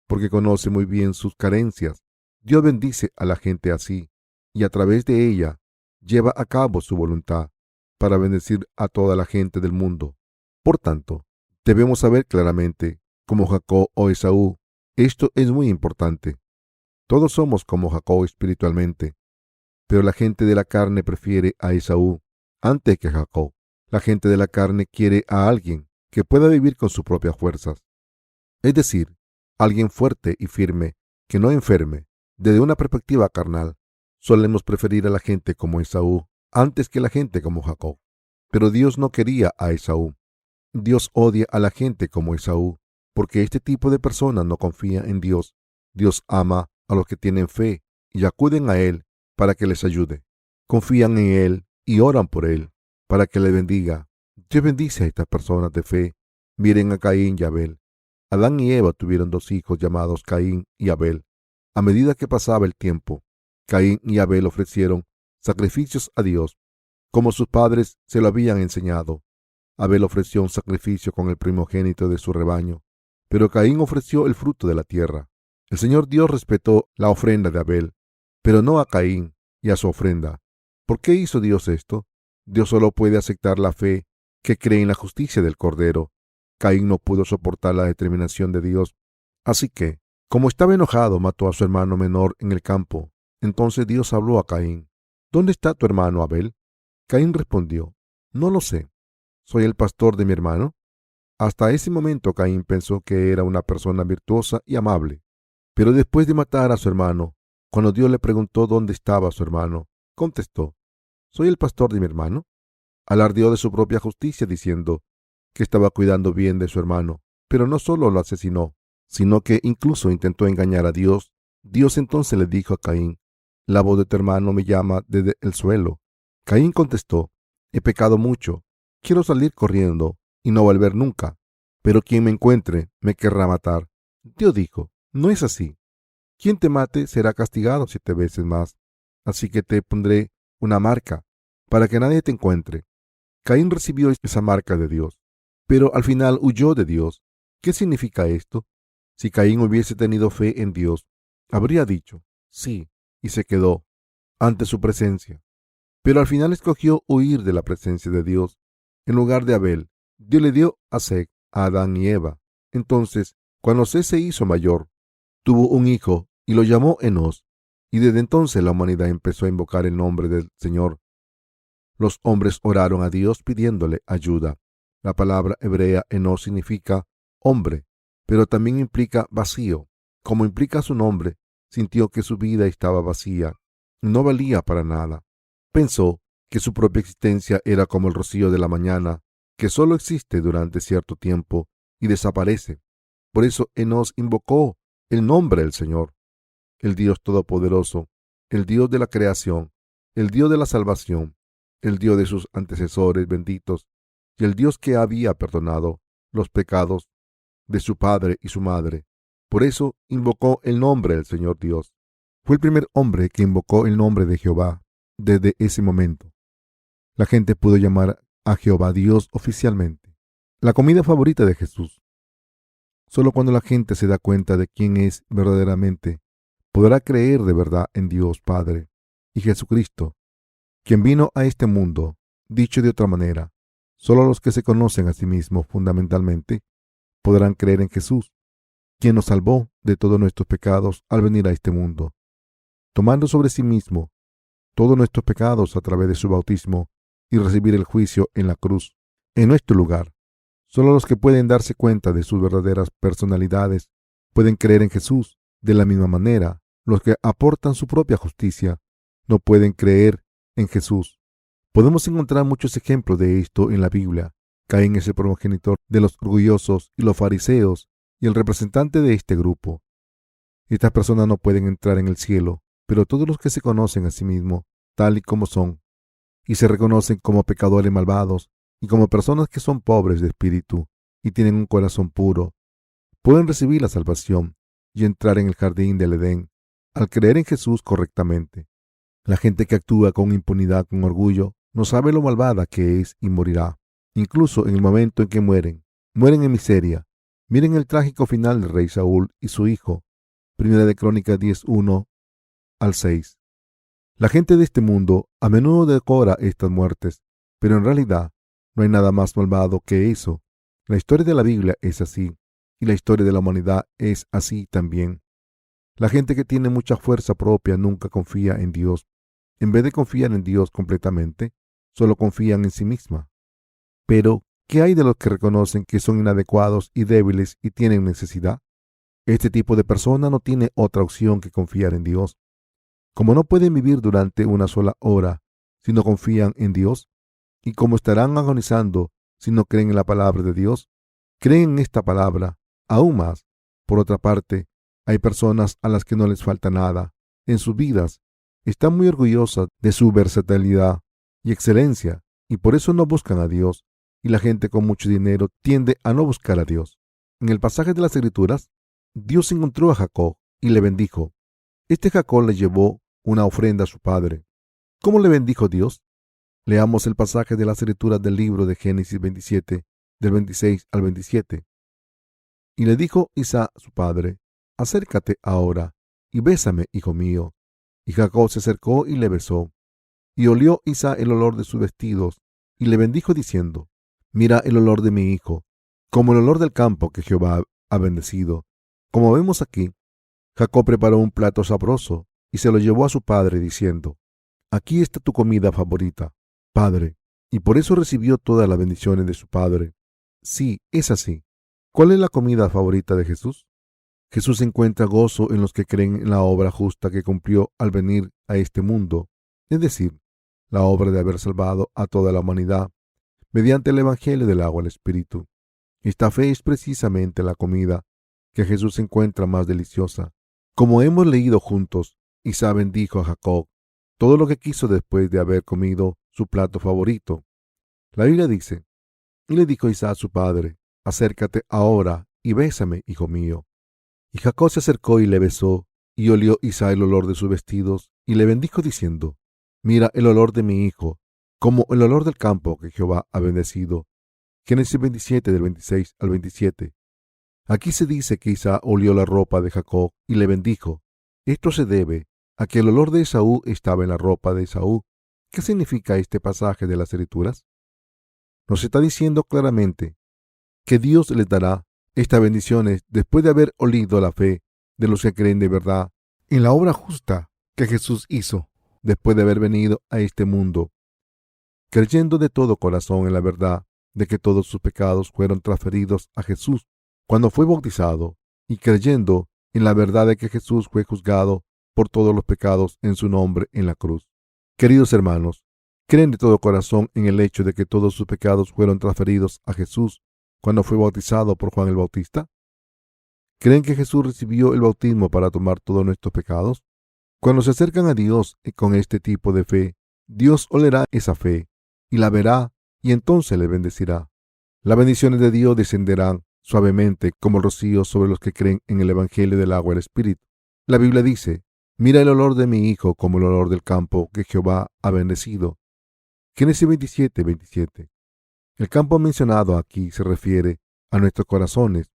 porque conoce muy bien sus carencias. Dios bendice a la gente así, y a través de ella lleva a cabo su voluntad para bendecir a toda la gente del mundo. Por tanto, debemos saber claramente, como Jacob o Esaú, esto es muy importante. Todos somos como Jacob espiritualmente, pero la gente de la carne prefiere a Esaú antes que a Jacob. La gente de la carne quiere a alguien que pueda vivir con sus propias fuerzas, es decir, alguien fuerte y firme, que no enferme. Desde una perspectiva carnal, solemos preferir a la gente como Esaú antes que la gente como Jacob. Pero Dios no quería a Esaú. Dios odia a la gente como Esaú, porque este tipo de personas no confía en Dios. Dios ama a los que tienen fe y acuden a Él para que les ayude. Confían en Él y oran por Él para que le bendiga. Dios bendice a estas personas de fe. Miren a Caín y Abel. Adán y Eva tuvieron dos hijos llamados Caín y Abel. A medida que pasaba el tiempo, Caín y Abel ofrecieron sacrificios a Dios, como sus padres se lo habían enseñado. Abel ofreció un sacrificio con el primogénito de su rebaño, pero Caín ofreció el fruto de la tierra. El Señor Dios respetó la ofrenda de Abel, pero no a Caín y a su ofrenda. ¿Por qué hizo Dios esto? Dios solo puede aceptar la fe que cree en la justicia del Cordero. Caín no pudo soportar la determinación de Dios, así que, como estaba enojado, mató a su hermano menor en el campo. Entonces Dios habló a Caín: ¿Dónde está tu hermano Abel? Caín respondió: No lo sé. ¿Soy el pastor de mi hermano? Hasta ese momento Caín pensó que era una persona virtuosa y amable. Pero después de matar a su hermano, cuando Dios le preguntó dónde estaba su hermano, contestó: ¿Soy el pastor de mi hermano? Alardeó de su propia justicia diciendo que estaba cuidando bien de su hermano, pero no solo lo asesinó, sino que incluso intentó engañar a Dios. Dios entonces le dijo a Caín: La voz de tu hermano me llama desde el suelo. Caín contestó: He pecado mucho, quiero salir corriendo y no volver nunca, pero quien me encuentre me querrá matar. Dios dijo: No es así. Quien te mate será castigado 7 veces más, así que te pondré una marca para que nadie te encuentre. Caín recibió esa marca de Dios, pero al final huyó de Dios. ¿Qué significa esto? Si Caín hubiese tenido fe en Dios, habría dicho sí y se quedó ante su presencia. Pero al final escogió huir de la presencia de Dios. En lugar de Abel, Dios le dio a Seth, a Adán y Eva. Entonces, cuando Seth se hizo mayor, tuvo un hijo y lo llamó Enos. Y desde entonces la humanidad empezó a invocar el nombre del Señor. Los hombres oraron a Dios pidiéndole ayuda. La palabra hebrea Enos significa hombre, pero también implica vacío. Como implica su nombre, sintió que su vida estaba vacía, no valía para nada. Pensó que su propia existencia era como el rocío de la mañana, que solo existe durante cierto tiempo y desaparece. Por eso Enos invocó el nombre del Señor, el Dios Todopoderoso, el Dios de la creación, el Dios de la salvación, el Dios de sus antecesores benditos y el Dios que había perdonado los pecados de su padre y su madre. Por eso invocó el nombre del Señor Dios. Fue el primer hombre que invocó el nombre de Jehová. Desde ese momento, la gente pudo llamar a Jehová Dios oficialmente. La comida favorita de Jesús. Solo cuando la gente se da cuenta de quién es verdaderamente, podrá creer de verdad en Dios Padre y Jesucristo, quien vino a este mundo. Dicho de otra manera, solo los que se conocen a sí mismos fundamentalmente podrán creer en Jesús, quien nos salvó de todos nuestros pecados al venir a este mundo, tomando sobre sí mismo todos nuestros pecados a través de su bautismo y recibir el juicio en la cruz, en nuestro lugar. Solo los que pueden darse cuenta de sus verdaderas personalidades pueden creer en Jesús. De la misma manera, los que aportan su propia justicia no pueden creer en Jesús. Podemos encontrar muchos ejemplos de esto en la Biblia. Caín es el primogenitor de los orgullosos y los fariseos y el representante de este grupo. Estas personas no pueden entrar en el cielo, pero todos los que se conocen a sí mismos tal y como son y se reconocen como pecadores malvados y como personas que son pobres de espíritu y tienen un corazón puro, pueden recibir la salvación y entrar en el jardín del Edén al creer en Jesús correctamente. La gente que actúa con impunidad, con orgullo, no sabe lo malvada que es y morirá. Incluso en el momento en que mueren en miseria. Miren el trágico final del rey Saúl y su hijo. Primera de Crónicas 10:1 al 6. La gente de este mundo a menudo decora estas muertes, pero en realidad no hay nada más malvado que eso. La historia de la Biblia es así, y la historia de la humanidad es así también. La gente que tiene mucha fuerza propia nunca confía en Dios. En vez de confiar en Dios completamente, solo confían en sí misma. Pero, ¿qué hay de los que reconocen que son inadecuados y débiles y tienen necesidad? Este tipo de persona no tiene otra opción que confiar en Dios. Como no pueden vivir durante una sola hora si no confían en Dios, y como estarán agonizando si no creen en la palabra de Dios, creen en esta palabra aún más. Por otra parte, hay personas a las que no les falta nada en sus vidas. Están muy orgullosas de su versatilidad y excelencia, y por eso no buscan a Dios, y la gente con mucho dinero tiende a no buscar a Dios. En el pasaje de las Escrituras, Dios encontró a Jacob y le bendijo. Este Jacob le llevó una ofrenda a su padre. ¿Cómo le bendijo Dios? Leamos el pasaje de las Escrituras del libro de Génesis 27, del 26 al 27. Y le dijo Isaac su padre: acércate ahora y bésame, hijo mío. Y Jacob se acercó y le besó. Y olió Isaac el olor de sus vestidos, y le bendijo diciendo: mira el olor de mi hijo, como el olor del campo que Jehová ha bendecido. Como vemos aquí, Jacob preparó un plato sabroso y se lo llevó a su padre diciendo: aquí está tu comida favorita, padre. Y por eso recibió todas las bendiciones de su padre. Sí, es así. ¿Cuál es la comida favorita de Jesús? Jesús encuentra gozo en los que creen en la obra justa que cumplió al venir a este mundo, es decir, la obra de haber salvado a toda la humanidad mediante el Evangelio del agua y el Espíritu. Esta fe es precisamente la comida que Jesús encuentra más deliciosa. Como hemos leído juntos, Isaac bendijo a Jacob todo lo que quiso después de haber comido su plato favorito. La Biblia dice: y le dijo Isaac a su padre: acércate ahora y bésame, hijo mío. Y Jacob se acercó y le besó, y olió Isaac el olor de sus vestidos, y le bendijo diciendo: mira el olor de mi hijo, como el olor del campo que Jehová ha bendecido. Génesis 27 del 26 al 27. Aquí se dice que Isaac olió la ropa de Jacob y le bendijo. Esto se debe a que el olor de Esaú estaba en la ropa de Esaú. ¿Qué significa este pasaje de las Escrituras? Nos está diciendo claramente que Dios les dará estas bendiciones después de haber olido la fe de los que creen de verdad en la obra justa que Jesús hizo después de haber venido a este mundo, creyendo de todo corazón en la verdad de que todos sus pecados fueron transferidos a Jesús cuando fue bautizado, y creyendo en la verdad de que Jesús fue juzgado por todos los pecados en su nombre en la cruz. Queridos hermanos, ¿creen de todo corazón en el hecho de que todos sus pecados fueron transferidos a Jesús cuando fue bautizado por Juan el Bautista? ¿Creen que Jesús recibió el bautismo para tomar todos nuestros pecados? Cuando se acercan a Dios con este tipo de fe, Dios olerá esa fe y la verá, y entonces le bendecirá. Las bendiciones de Dios descenderán suavemente como el rocío sobre los que creen en el Evangelio del agua y el Espíritu. La Biblia dice: mira el olor de mi hijo como el olor del campo que Jehová ha bendecido. Génesis 27, 27. El campo mencionado aquí se refiere a nuestros corazones.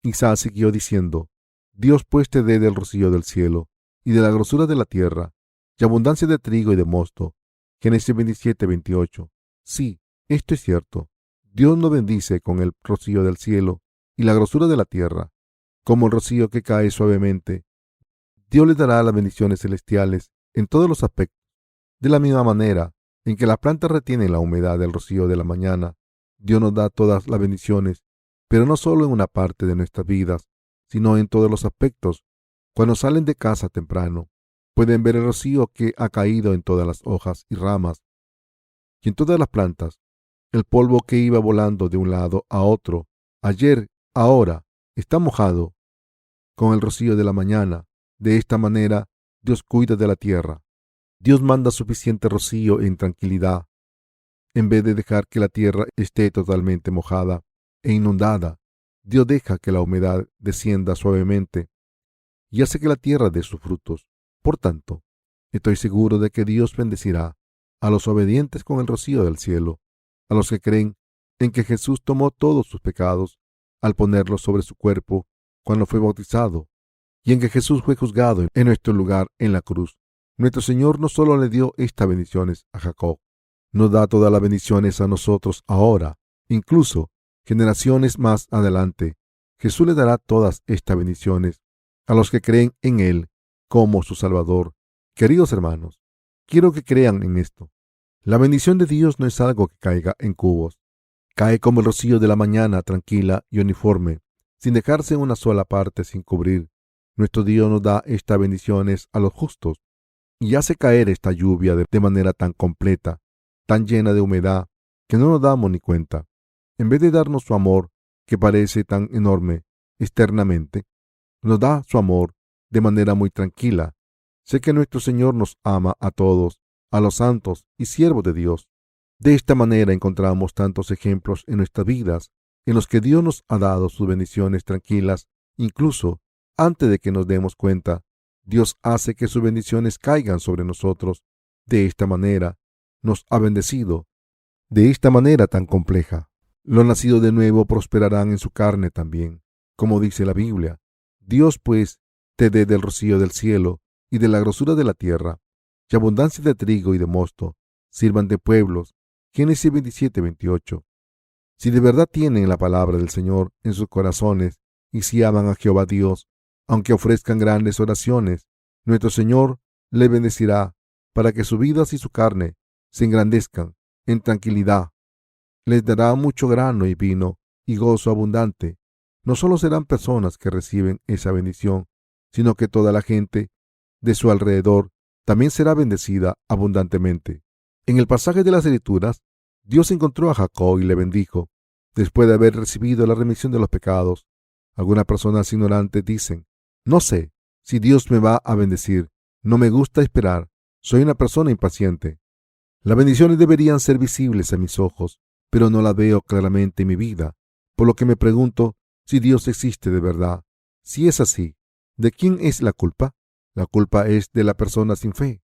Isaac siguió diciendo: Dios pues te dé del rocío del cielo y de la grosura de la tierra y abundancia de trigo y de mosto. Génesis 27, 28. Sí, esto es cierto. Dios nos bendice con el rocío del cielo y la grosura de la tierra, como el rocío que cae suavemente. Dios les dará las bendiciones celestiales en todos los aspectos. De la misma manera en que las plantas retienen la humedad del rocío de la mañana, Dios nos da todas las bendiciones, pero no solo en una parte de nuestras vidas, sino en todos los aspectos. Cuando salen de casa temprano, pueden ver el rocío que ha caído en todas las hojas y ramas y en todas las plantas, el polvo que iba volando de un lado a otro, ayer, ahora, está mojado con el rocío de la mañana. De esta manera, Dios cuida de la tierra. Dios manda suficiente rocío en tranquilidad, en vez de dejar que la tierra esté totalmente mojada e inundada. Dios deja que la humedad descienda suavemente y hace que la tierra dé sus frutos. Por tanto, estoy seguro de que Dios bendecirá a los obedientes con el rocío del cielo, a los que creen en que Jesús tomó todos sus pecados al ponerlos sobre su cuerpo cuando fue bautizado, y en que Jesús fue juzgado en nuestro lugar en la cruz. Nuestro Señor no solo le dio estas bendiciones a Jacob, nos da todas las bendiciones a nosotros ahora, incluso generaciones más adelante. Jesús le dará todas estas bendiciones a los que creen en Él como su Salvador. Queridos hermanos, quiero que crean en esto. La bendición de Dios no es algo que caiga en cubos, Cae como el rocío de la mañana, tranquila y uniforme, sin dejarse en una sola parte sin cubrir. Nuestro Dios nos da estas bendiciones a los justos y hace caer esta lluvia de manera tan completa, tan llena de humedad, que no nos damos ni cuenta. En vez de darnos su amor, que parece tan enorme externamente, nos da su amor de manera muy tranquila. Sé que nuestro Señor nos ama a todos, a los santos y siervos de Dios. De esta manera encontramos tantos ejemplos en nuestras vidas en los que Dios nos ha dado sus bendiciones tranquilas, incluso antes de que nos demos cuenta. Dios hace que sus bendiciones caigan sobre nosotros. De esta manera nos ha bendecido, de esta manera tan compleja. Los nacidos de nuevo prosperarán en su carne también, como dice la Biblia. Dios pues te dé del rocío del cielo y de la grosura de la tierra, y abundancia de trigo y de mosto, sirvan de pueblos. Génesis 27:28. Si de verdad tienen la palabra del Señor en sus corazones y si aman a Jehová Dios, aunque ofrezcan grandes oraciones, nuestro Señor le bendecirá para que sus vidas y su carne se engrandezcan en tranquilidad. Les dará mucho grano y vino y gozo abundante. No solo serán personas que reciben esa bendición, sino que toda la gente de su alrededor también será bendecida abundantemente. En el pasaje de las Escrituras, Dios encontró a Jacob y le bendijo, después de haber recibido la remisión de los pecados. Algunas personas ignorantes dicen: no sé si Dios me va a bendecir, no me gusta esperar, soy una persona impaciente. Las bendiciones deberían ser visibles a mis ojos, pero no las veo claramente en mi vida, por lo que me pregunto si Dios existe de verdad. Si es así, ¿de quién es la culpa? La culpa es de la persona sin fe.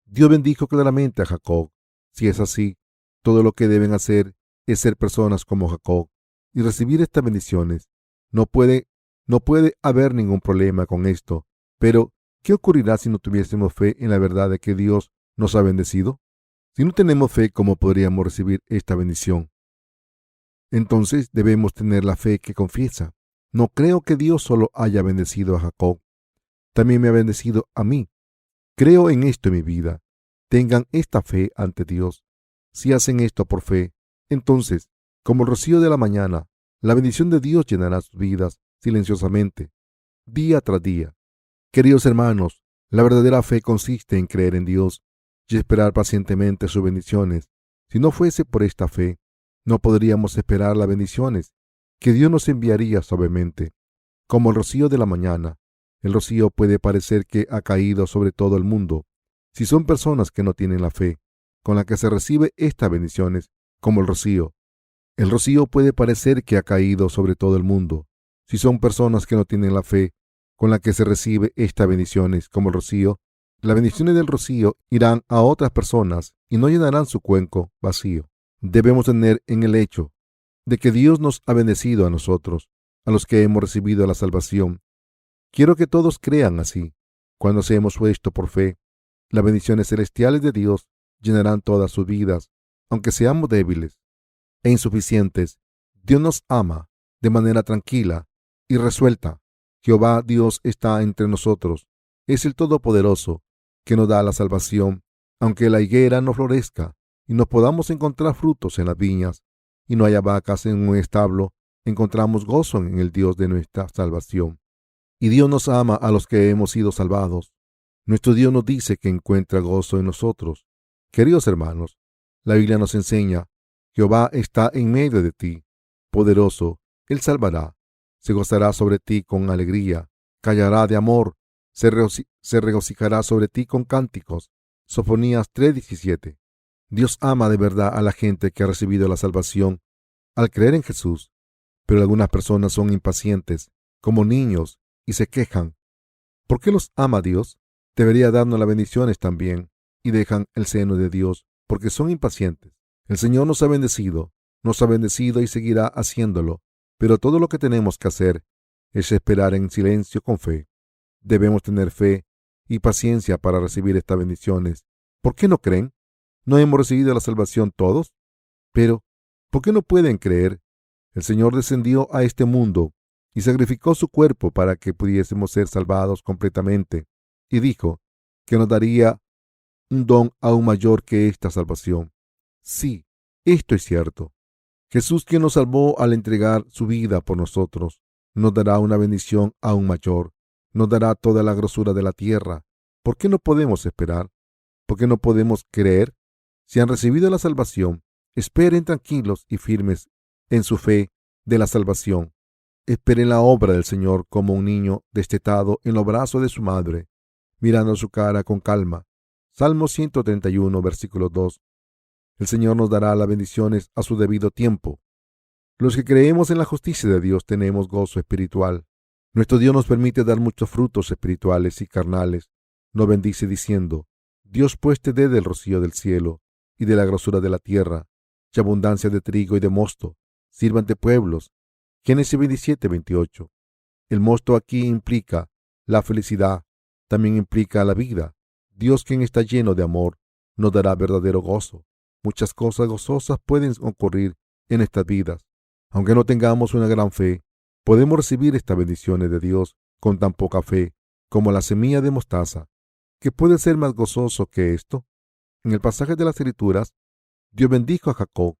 Dios bendijo claramente a Jacob. Si es así, todo lo que deben hacer es ser personas como Jacob y recibir estas bendiciones. No puede haber ningún problema con esto. Pero, ¿qué ocurrirá si no tuviésemos fe en la verdad de que Dios nos ha bendecido? Si no tenemos fe, ¿cómo podríamos recibir esta bendición? Entonces debemos tener la fe que confiesa: no creo que Dios solo haya bendecido a Jacob, también me ha bendecido a mí. Creo en esto en mi vida. Tengan esta fe ante Dios. Si hacen esto por fe, entonces, como el rocío de la mañana, la bendición de Dios llenará sus vidas silenciosamente, día tras día. Queridos hermanos, la verdadera fe consiste en creer en Dios y esperar pacientemente sus bendiciones. Si no fuese por esta fe, no podríamos esperar las bendiciones que Dios nos enviaría suavemente, como el rocío de la mañana. El rocío puede parecer que ha caído sobre todo el mundo. Si son personas que no tienen la fe con la que se recibe estas bendiciones, como el rocío puede parecer que ha caído sobre todo el mundo. Si son personas que no tienen la fe con la que se recibe estas bendiciones, como el rocío, las bendiciones del rocío irán a otras personas y no llenarán su cuenco vacío. Debemos tener en el hecho de que Dios nos ha bendecido a nosotros, a los que hemos recibido la salvación. Quiero que todos crean así. Cuando seamos esto por fe, las bendiciones celestiales de Dios llenarán todas sus vidas, aunque seamos débiles e insuficientes. Dios nos ama de manera tranquila y resuelta. Jehová Dios está entre nosotros. Es el Todopoderoso que nos da la salvación. Aunque la higuera no florezca y no podamos encontrar frutos en las viñas y no haya vacas en un establo, encontramos gozo en el Dios de nuestra salvación. Y Dios nos ama a los que hemos sido salvados. Nuestro Dios nos dice que encuentra gozo en nosotros. Queridos hermanos, la Biblia nos enseña: Jehová está en medio de ti, poderoso, Él salvará, se gozará sobre ti con alegría, callará de amor, se regocijará sobre ti con cánticos. Sofonías 3:17. Dios ama de verdad a la gente que ha recibido la salvación al creer en Jesús, pero algunas personas son impacientes, como niños, y se quejan. ¿Por qué los ama Dios? Debería darnos las bendiciones también, y dejan el seno de Dios porque son impacientes. El Señor nos ha bendecido y seguirá haciéndolo, pero todo lo que tenemos que hacer es esperar en silencio con fe. Debemos tener fe y paciencia para recibir estas bendiciones. ¿Por qué no creen? ¿No hemos recibido la salvación todos? Pero, ¿por qué no pueden creer? El Señor descendió a este mundo y sacrificó su cuerpo para que pudiésemos ser salvados completamente, y dijo que nos daría un don aún mayor que esta salvación. Sí, esto es cierto. Jesús, quien nos salvó al entregar su vida por nosotros, nos dará una bendición aún mayor. Nos dará toda la grosura de la tierra. ¿Por qué no podemos esperar? ¿Por qué no podemos creer? Si han recibido la salvación, esperen tranquilos y firmes en su fe de la salvación. Esperen la obra del Señor como un niño destetado en los brazos de su madre, mirando su cara con calma. Salmo 131, versículo 2. El Señor nos dará las bendiciones a su debido tiempo. Los que creemos en la justicia de Dios tenemos gozo espiritual. Nuestro Dios nos permite dar muchos frutos espirituales y carnales. Nos bendice diciendo: Dios pues te dé del rocío del cielo y de la grosura de la tierra, y abundancia de trigo y de mosto. Sírvante pueblos. Génesis 27, 28. El mosto aquí implica la felicidad, también implica la vida. Dios, quien está lleno de amor, nos dará verdadero gozo. Muchas cosas gozosas pueden ocurrir en estas vidas. Aunque no tengamos una gran fe, podemos recibir estas bendiciones de Dios con tan poca fe como la semilla de mostaza. ¿Qué puede ser más gozoso que esto? En el pasaje de las Escrituras, Dios bendijo a Jacob.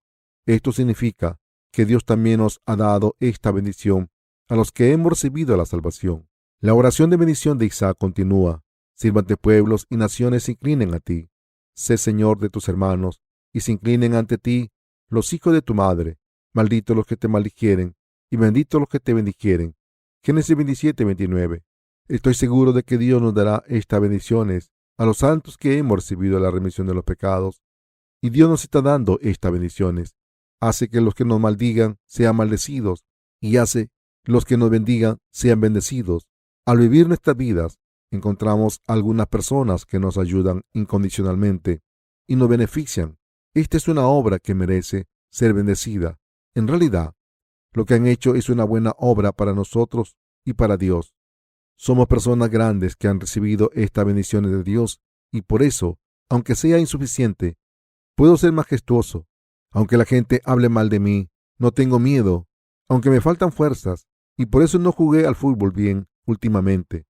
Esto significa que Dios también nos ha dado esta bendición a los que hemos recibido la salvación. La oración de bendición de Isaac continúa: Sírvante pueblos y naciones se inclinen a ti. Sé Señor de tus hermanos y se inclinen ante ti los hijos de tu madre. Malditos los que te maldijeren y benditos los que te bendijeren. Génesis 27, 29. Estoy seguro de que Dios nos dará estas bendiciones a los santos que hemos recibido la remisión de los pecados. Y Dios nos está dando estas bendiciones. Hace que los que nos maldigan sean maldecidos y hace los que nos bendigan sean bendecidos. Al vivir nuestras vidas, encontramos algunas personas que nos ayudan incondicionalmente y nos benefician. Esta es una obra que merece ser bendecida. En realidad, lo que han hecho es una buena obra para nosotros y para Dios. Somos personas grandes que han recibido estas bendiciones de Dios y por eso, aunque sea insuficiente, puedo ser majestuoso. Aunque la gente hable mal de mí, no tengo miedo, aunque me faltan fuerzas, y por eso no jugué al fútbol bien últimamente.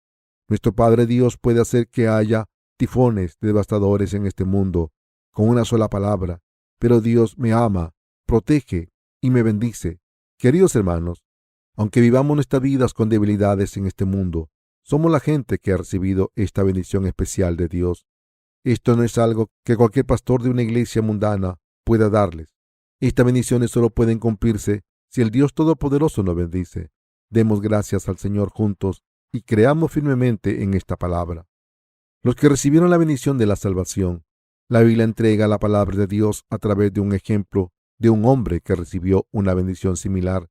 Nuestro Padre Dios puede hacer que haya tifones devastadores en este mundo con una sola palabra, pero Dios me ama, protege y me bendice. Queridos hermanos, aunque vivamos nuestras vidas con debilidades en este mundo, somos la gente que ha recibido esta bendición especial de Dios. Esto no es algo que cualquier pastor de una iglesia mundana pueda darles. Estas bendiciones solo pueden cumplirse si el Dios Todopoderoso nos bendice. Demos gracias al Señor juntos y creamos firmemente en esta palabra. Los que recibieron la bendición de la salvación, la Biblia entrega la palabra de Dios a través de un ejemplo de un hombre que recibió una bendición similar.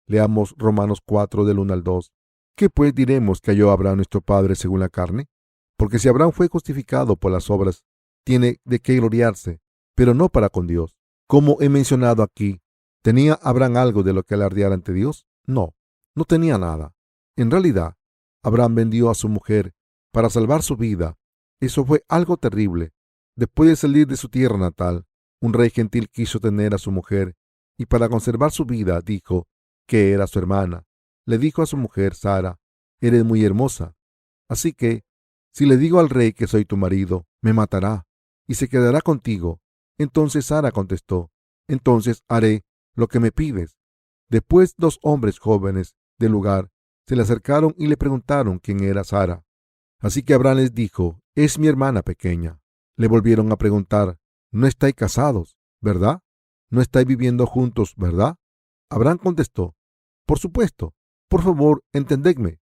Leamos Romanos 4 del 1 al 2. ¿Qué pues diremos que halló Abraham nuestro padre según la carne? Porque si Abraham fue justificado por las obras, tiene de qué gloriarse, pero no para con Dios. Como he mencionado aquí, ¿tenía Abraham algo de lo que alardear ante Dios? No, no tenía nada. En realidad, Abraham vendió a su mujer para salvar su vida. Eso fue algo terrible. Después de salir de su tierra natal, un rey gentil quiso tener a su mujer y para conservar su vida dijo que era su hermana. Le dijo a su mujer Sara: eres muy hermosa, así que si le digo al rey que soy tu marido, me matará y se quedará contigo. Entonces Sara contestó: entonces haré lo que me pides. Después 2 hombres jóvenes del lugar se le acercaron y le preguntaron quién era Sara. Así que Abraham les dijo: es mi hermana pequeña. Le volvieron a preguntar: no estáis casados, ¿verdad? No estáis viviendo juntos, ¿verdad? Abraham contestó: por supuesto, por favor, entendedme.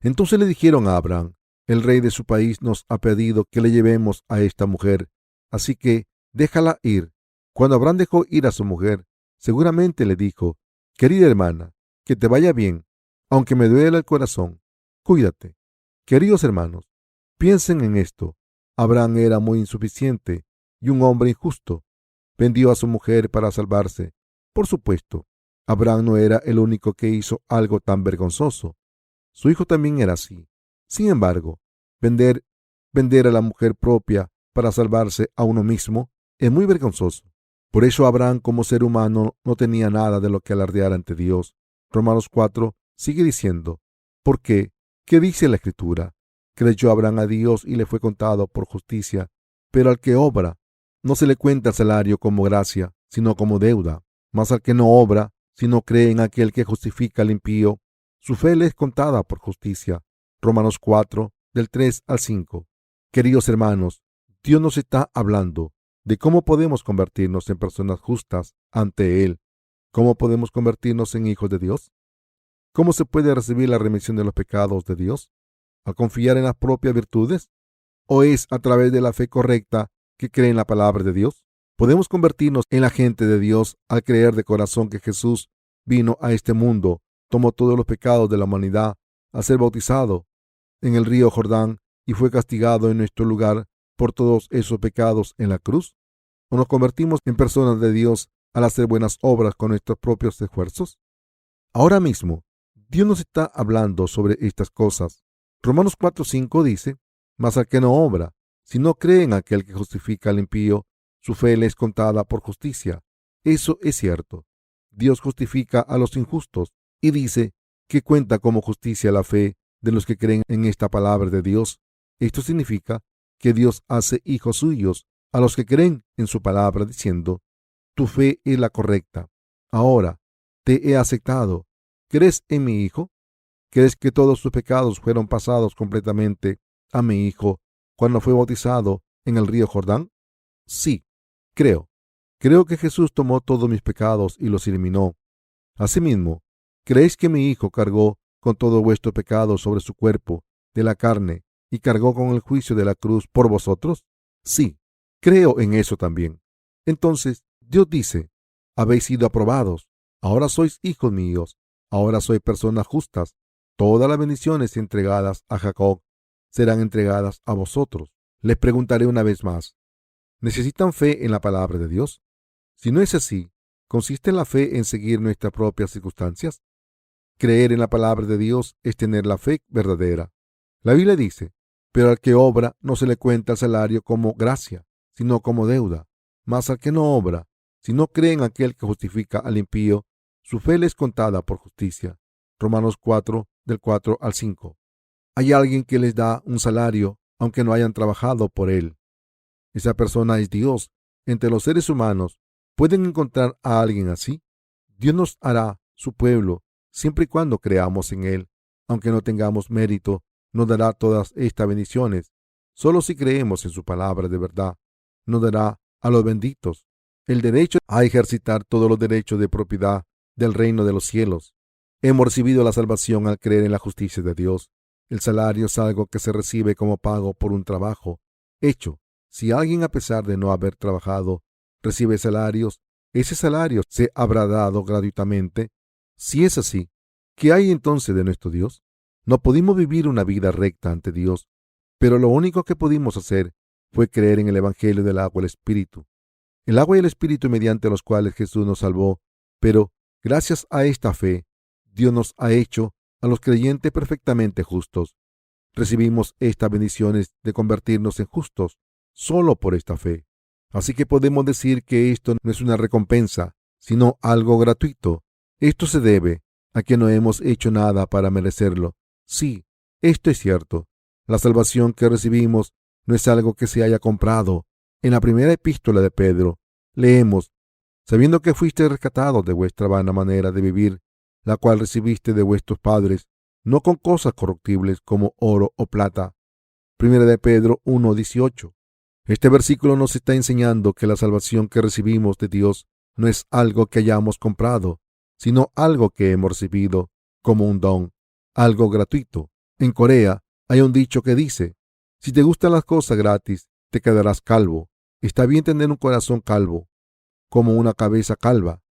Entonces le dijeron a Abraham: el rey de su país nos ha pedido que le llevemos a esta mujer, así que déjala ir. Cuando Abraham dejó ir a su mujer, seguramente le dijo: querida hermana, que te vaya bien, aunque me duela el corazón. Cuídate. Queridos hermanos, piensen en esto. Abraham era muy insuficiente y un hombre injusto. Vendió a su mujer para salvarse. Por supuesto, Abraham no era el único que hizo algo tan vergonzoso. Su hijo también era así. Sin embargo, vender a la mujer propia para salvarse a uno mismo es muy vergonzoso. Por eso Abraham, como ser humano, no tenía nada de lo que alardear ante Dios. Romanos 4 sigue diciendo: ¿por qué? ¿Qué dice la Escritura? Creyó Abraham a Dios y le fue contado por justicia. Pero al que obra, no se le cuenta el salario como gracia, sino como deuda. Mas al que no obra, sino cree en aquel que justifica al impío, su fe le es contada por justicia. Romanos 4, del 3 al 5. Queridos hermanos, Dios nos está hablando de cómo podemos convertirnos en personas justas ante Él. ¿Cómo podemos convertirnos en hijos de Dios? ¿Cómo se puede recibir la remisión de los pecados de Dios? ¿Al confiar en las propias virtudes? ¿O es a través de la fe correcta que cree en la palabra de Dios? Podemos convertirnos en la gente de Dios al creer de corazón que Jesús vino a este mundo, tomó todos los pecados de la humanidad al ser bautizado en el río Jordán y fue castigado en nuestro lugar por todos esos pecados en la cruz. ¿O nos convertimos en personas de Dios al hacer buenas obras con nuestros propios esfuerzos? Ahora mismo, Dios nos está hablando sobre estas cosas. Romanos 4:5 dice: Mas al que no obra, si no cree en aquel que justifica al impío, su fe le es contada por justicia. Eso es cierto. Dios justifica a los injustos y dice que cuenta como justicia la fe de los que creen en esta palabra de Dios. Esto significa que Dios hace hijos suyos a los que creen en su palabra, diciendo: tu fe es la correcta. Ahora te he aceptado. ¿Crees en mi Hijo? ¿Crees que todos tus pecados fueron pasados completamente a mi Hijo cuando fue bautizado en el río Jordán? Sí, creo. Creo que Jesús tomó todos mis pecados y los eliminó. Asimismo, ¿creéis que mi Hijo cargó con todos vuestros pecados sobre su cuerpo de la carne y cargó con el juicio de la cruz por vosotros? Sí, creo en eso también. Entonces, Dios dice: habéis sido aprobados. Ahora sois hijos míos. Ahora sois personas justas. Todas las bendiciones entregadas a Jacob serán entregadas a vosotros. Les preguntaré una vez más: ¿necesitan fe en la palabra de Dios? Si no es así, ¿consiste la fe en seguir nuestras propias circunstancias? Creer en la palabra de Dios es tener la fe verdadera. La Biblia dice: pero al que obra no se le cuenta el salario como gracia, sino como deuda. Mas al que no obra, si no cree en aquel que justifica al impío, su fe le es contada por justicia. Romanos 4, del 4 al 5. Hay alguien que les da un salario, aunque no hayan trabajado por él. Esa persona es Dios. Entre los seres humanos, ¿pueden encontrar a alguien así? Dios nos hará su pueblo siempre y cuando creamos en Él. Aunque no tengamos mérito, nos dará todas estas bendiciones. Solo si creemos en su palabra de verdad, nos dará a los benditos el derecho a ejercitar todos los derechos de propiedad del reino de los cielos. Hemos recibido la salvación al creer en la justicia de Dios. El salario es algo que se recibe como pago por un trabajo hecho. Si alguien, a pesar de no haber trabajado, recibe salarios, ese salario se habrá dado gratuitamente. Si es así, ¿qué hay entonces de nuestro Dios? No pudimos vivir una vida recta ante Dios, pero lo único que pudimos hacer fue creer en el Evangelio del agua y el Espíritu. El agua y el Espíritu mediante los cuales Jesús nos salvó, pero gracias a esta fe, Dios nos ha hecho a los creyentes perfectamente justos. Recibimos estas bendiciones de convertirnos en justos solo por esta fe. Así que podemos decir que esto no es una recompensa, sino algo gratuito. Esto se debe a que no hemos hecho nada para merecerlo. Sí, esto es cierto. La salvación que recibimos no es algo que se haya comprado. En la primera epístola de Pedro, leemos: sabiendo que fuiste rescatados de vuestra vana manera de vivir, la cual recibiste de vuestros padres, no con cosas corruptibles como oro o plata. Primera de Pedro 1:18. Este versículo nos está enseñando que la salvación que recibimos de Dios no es algo que hayamos comprado, sino algo que hemos recibido como un don, algo gratuito. En Corea hay un dicho que dice: si te gustan las cosas gratis, te quedarás calvo. Está bien tener un corazón calvo, como una cabeza calva.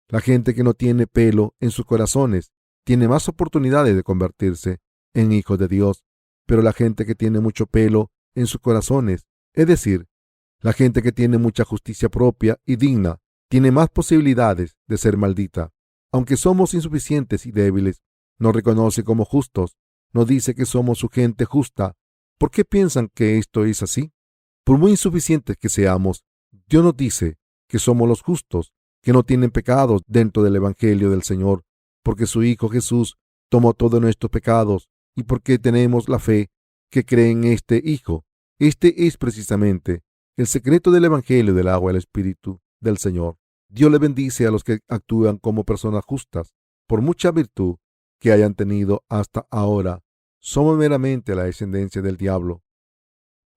La gente que no tiene pelo en sus corazones tiene más oportunidades de convertirse en hijos de Dios, pero la gente que tiene mucho pelo en sus corazones, es decir, la gente que tiene mucha justicia propia y digna, tiene más posibilidades de ser maldita. Aunque somos insuficientes y débiles, nos reconoce como justos, nos dice que somos su gente justa. ¿Por qué piensan que esto es así? Por muy insuficientes que seamos, Dios nos dice que somos los justos, que no tienen pecados dentro del Evangelio del Señor, porque su Hijo Jesús tomó todos nuestros pecados y porque tenemos la fe que cree en este Hijo. Este es precisamente el secreto del Evangelio del agua y el Espíritu del Señor. Dios le bendice a los que actúan como personas justas. Por mucha virtud que hayan tenido hasta ahora, somos meramente la descendencia del diablo.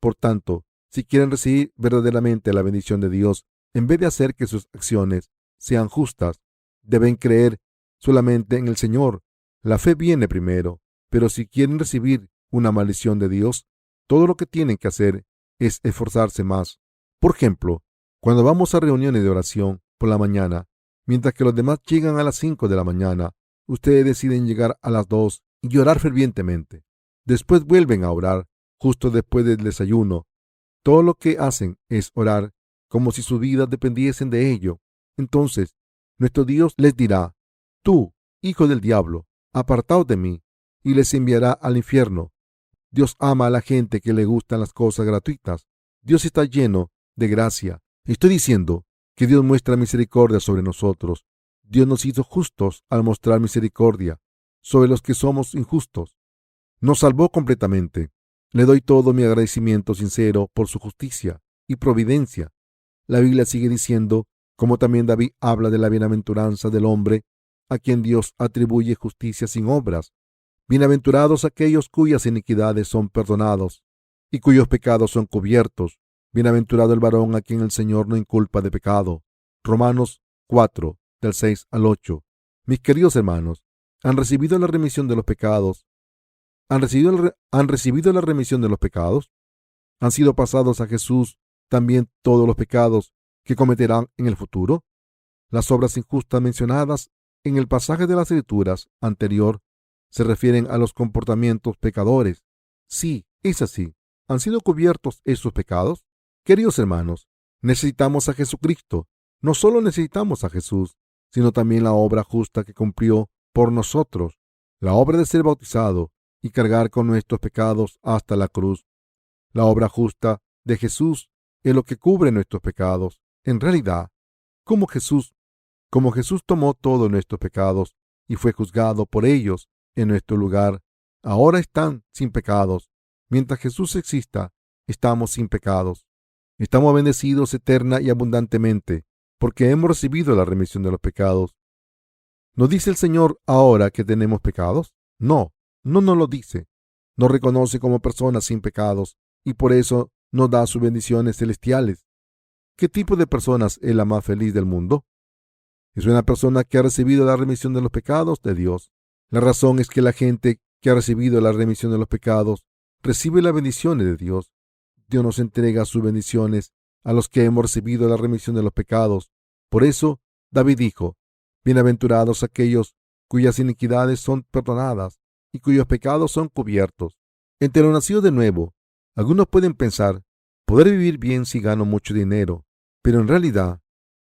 Por tanto, si quieren recibir verdaderamente la bendición de Dios, en vez de hacer que sus acciones sean justas, deben creer solamente en el Señor. La fe viene primero, pero si quieren recibir una maldición de Dios, todo lo que tienen que hacer es esforzarse más. Por ejemplo, cuando vamos a reuniones de oración por la mañana, mientras que los demás llegan a las 5 de la mañana, ustedes deciden llegar a las 2 y orar fervientemente. Después vuelven a orar justo después del desayuno. Todo lo que hacen es orar como si sus vidas dependiesen de ello. Entonces, nuestro Dios les dirá: tú, hijo del diablo, apartaos de mí, y les enviará al infierno. Dios ama a la gente que le gustan las cosas gratuitas. Dios está lleno de gracia. Estoy diciendo que Dios muestra misericordia sobre nosotros. Dios nos hizo justos al mostrar misericordia sobre los que somos injustos. Nos salvó completamente. Le doy todo mi agradecimiento sincero por su justicia y providencia. La Biblia sigue diciendo, como también David habla de la bienaventuranza del hombre a quien Dios atribuye justicia sin obras. Bienaventurados aquellos cuyas iniquidades son perdonados y cuyos pecados son cubiertos. Bienaventurado el varón a quien el Señor no inculpa de pecado. Romanos 4, del 6 al 8. Mis queridos hermanos, ¿han recibido la remisión de los pecados? ¿Han recibido la remisión de los pecados? ¿Han sido pasados a Jesús también todos los pecados que cometerán en el futuro? Las obras injustas mencionadas en el pasaje de las Escrituras anterior se refieren a los comportamientos pecadores. Sí, es así. ¿Han sido cubiertos esos pecados? Queridos hermanos, necesitamos a Jesucristo. No solo necesitamos a Jesús, sino también la obra justa que cumplió por nosotros, la obra de ser bautizado y cargar con nuestros pecados hasta la cruz. La obra justa de Jesús es lo que cubre nuestros pecados. En realidad, como Jesús tomó todos nuestros pecados y fue juzgado por ellos en nuestro lugar, ahora están sin pecados. Mientras Jesús exista, estamos sin pecados. Estamos bendecidos eterna y abundantemente porque hemos recibido la remisión de los pecados. ¿Nos dice el Señor ahora que tenemos pecados? No, no nos lo dice. Nos reconoce como personas sin pecados y por eso nos da sus bendiciones celestiales. ¿Qué tipo de personas es la más feliz del mundo? Es una persona que ha recibido la remisión de los pecados de Dios. La razón es que la gente que ha recibido la remisión de los pecados recibe las bendiciones de Dios. Dios nos entrega sus bendiciones a los que hemos recibido la remisión de los pecados. Por eso, David dijo: bienaventurados aquellos cuyas iniquidades son perdonadas y cuyos pecados son cubiertos. Entre los nacidos de nuevo, algunos pueden pensar: podré vivir bien si gano mucho dinero, pero en realidad,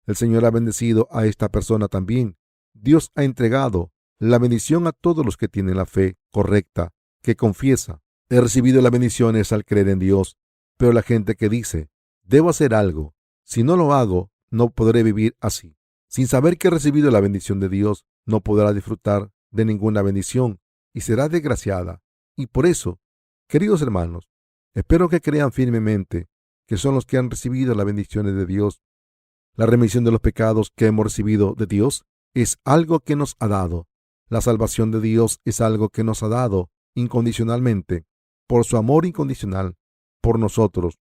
el Señor ha bendecido a esta persona también. Dios ha entregado la bendición a todos los que tienen la fe correcta, que confiesa. He recibido las bendiciones al creer en Dios, pero la gente que dice: debo hacer algo, si no lo hago, no podré vivir así. Sin saber que he recibido la bendición de Dios, no podrá disfrutar de ninguna bendición y será desgraciada. Y por eso, queridos hermanos, espero que crean firmemente que son los que han recibido las bendiciones de Dios. La remisión de los pecados que hemos recibido de Dios es algo que nos ha dado. La salvación de Dios es algo que nos ha dado incondicionalmente, por su amor incondicional por nosotros.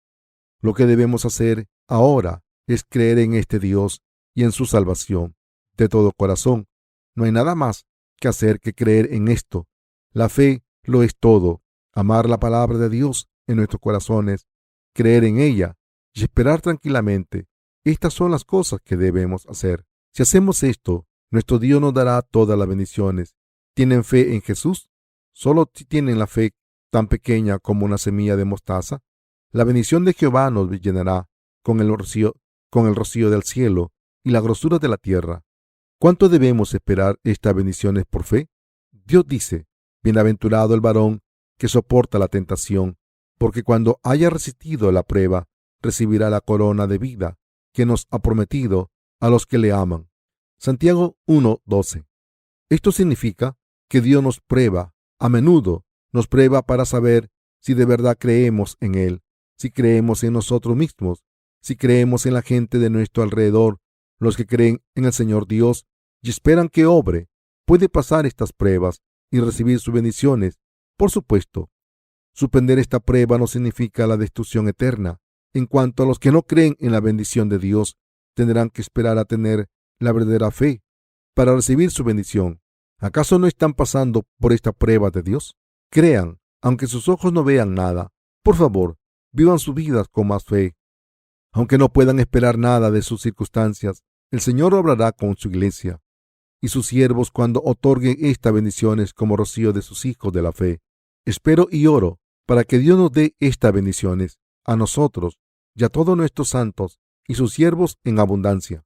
Lo que debemos hacer ahora es creer en este Dios y en su salvación de todo corazón. No hay nada más que hacer que creer en esto. La fe lo es todo. Amar la palabra de Dios en nuestros corazones, creer en ella y esperar tranquilamente. Estas son las cosas que debemos hacer. Si hacemos esto, nuestro Dios nos dará todas las bendiciones. ¿Tienen fe en Jesús? Solo si tienen la fe tan pequeña como una semilla de mostaza. La bendición de Jehová nos llenará con el rocío del cielo y la grosura de la tierra. ¿Cuánto debemos esperar estas bendiciones por fe? Dios dice: bienaventurado el varón que soporta la tentación, porque cuando haya resistido la prueba, recibirá la corona de vida que nos ha prometido a los que le aman. Santiago 1:12. Esto significa que Dios nos prueba, a menudo nos prueba para saber si de verdad creemos en Él, si creemos en nosotros mismos, si creemos en la gente de nuestro alrededor Los que creen en el Señor Dios y esperan que obre, puede pasar estas pruebas y recibir sus bendiciones. Por supuesto, suspender esta prueba no significa la destrucción eterna. En cuanto a los que no creen en la bendición de Dios, tendrán que esperar a tener la verdadera fe para recibir su bendición. ¿Acaso no están pasando por esta prueba de Dios? Crean, aunque sus ojos no vean nada. Por favor, vivan sus vidas con más fe. Aunque no puedan esperar nada de sus circunstancias, el Señor obrará con su iglesia y sus siervos cuando otorguen estas bendiciones como rocío de sus hijos de la fe. Espero y oro para que Dios nos dé estas bendiciones a nosotros y a todos nuestros santos y sus siervos en abundancia.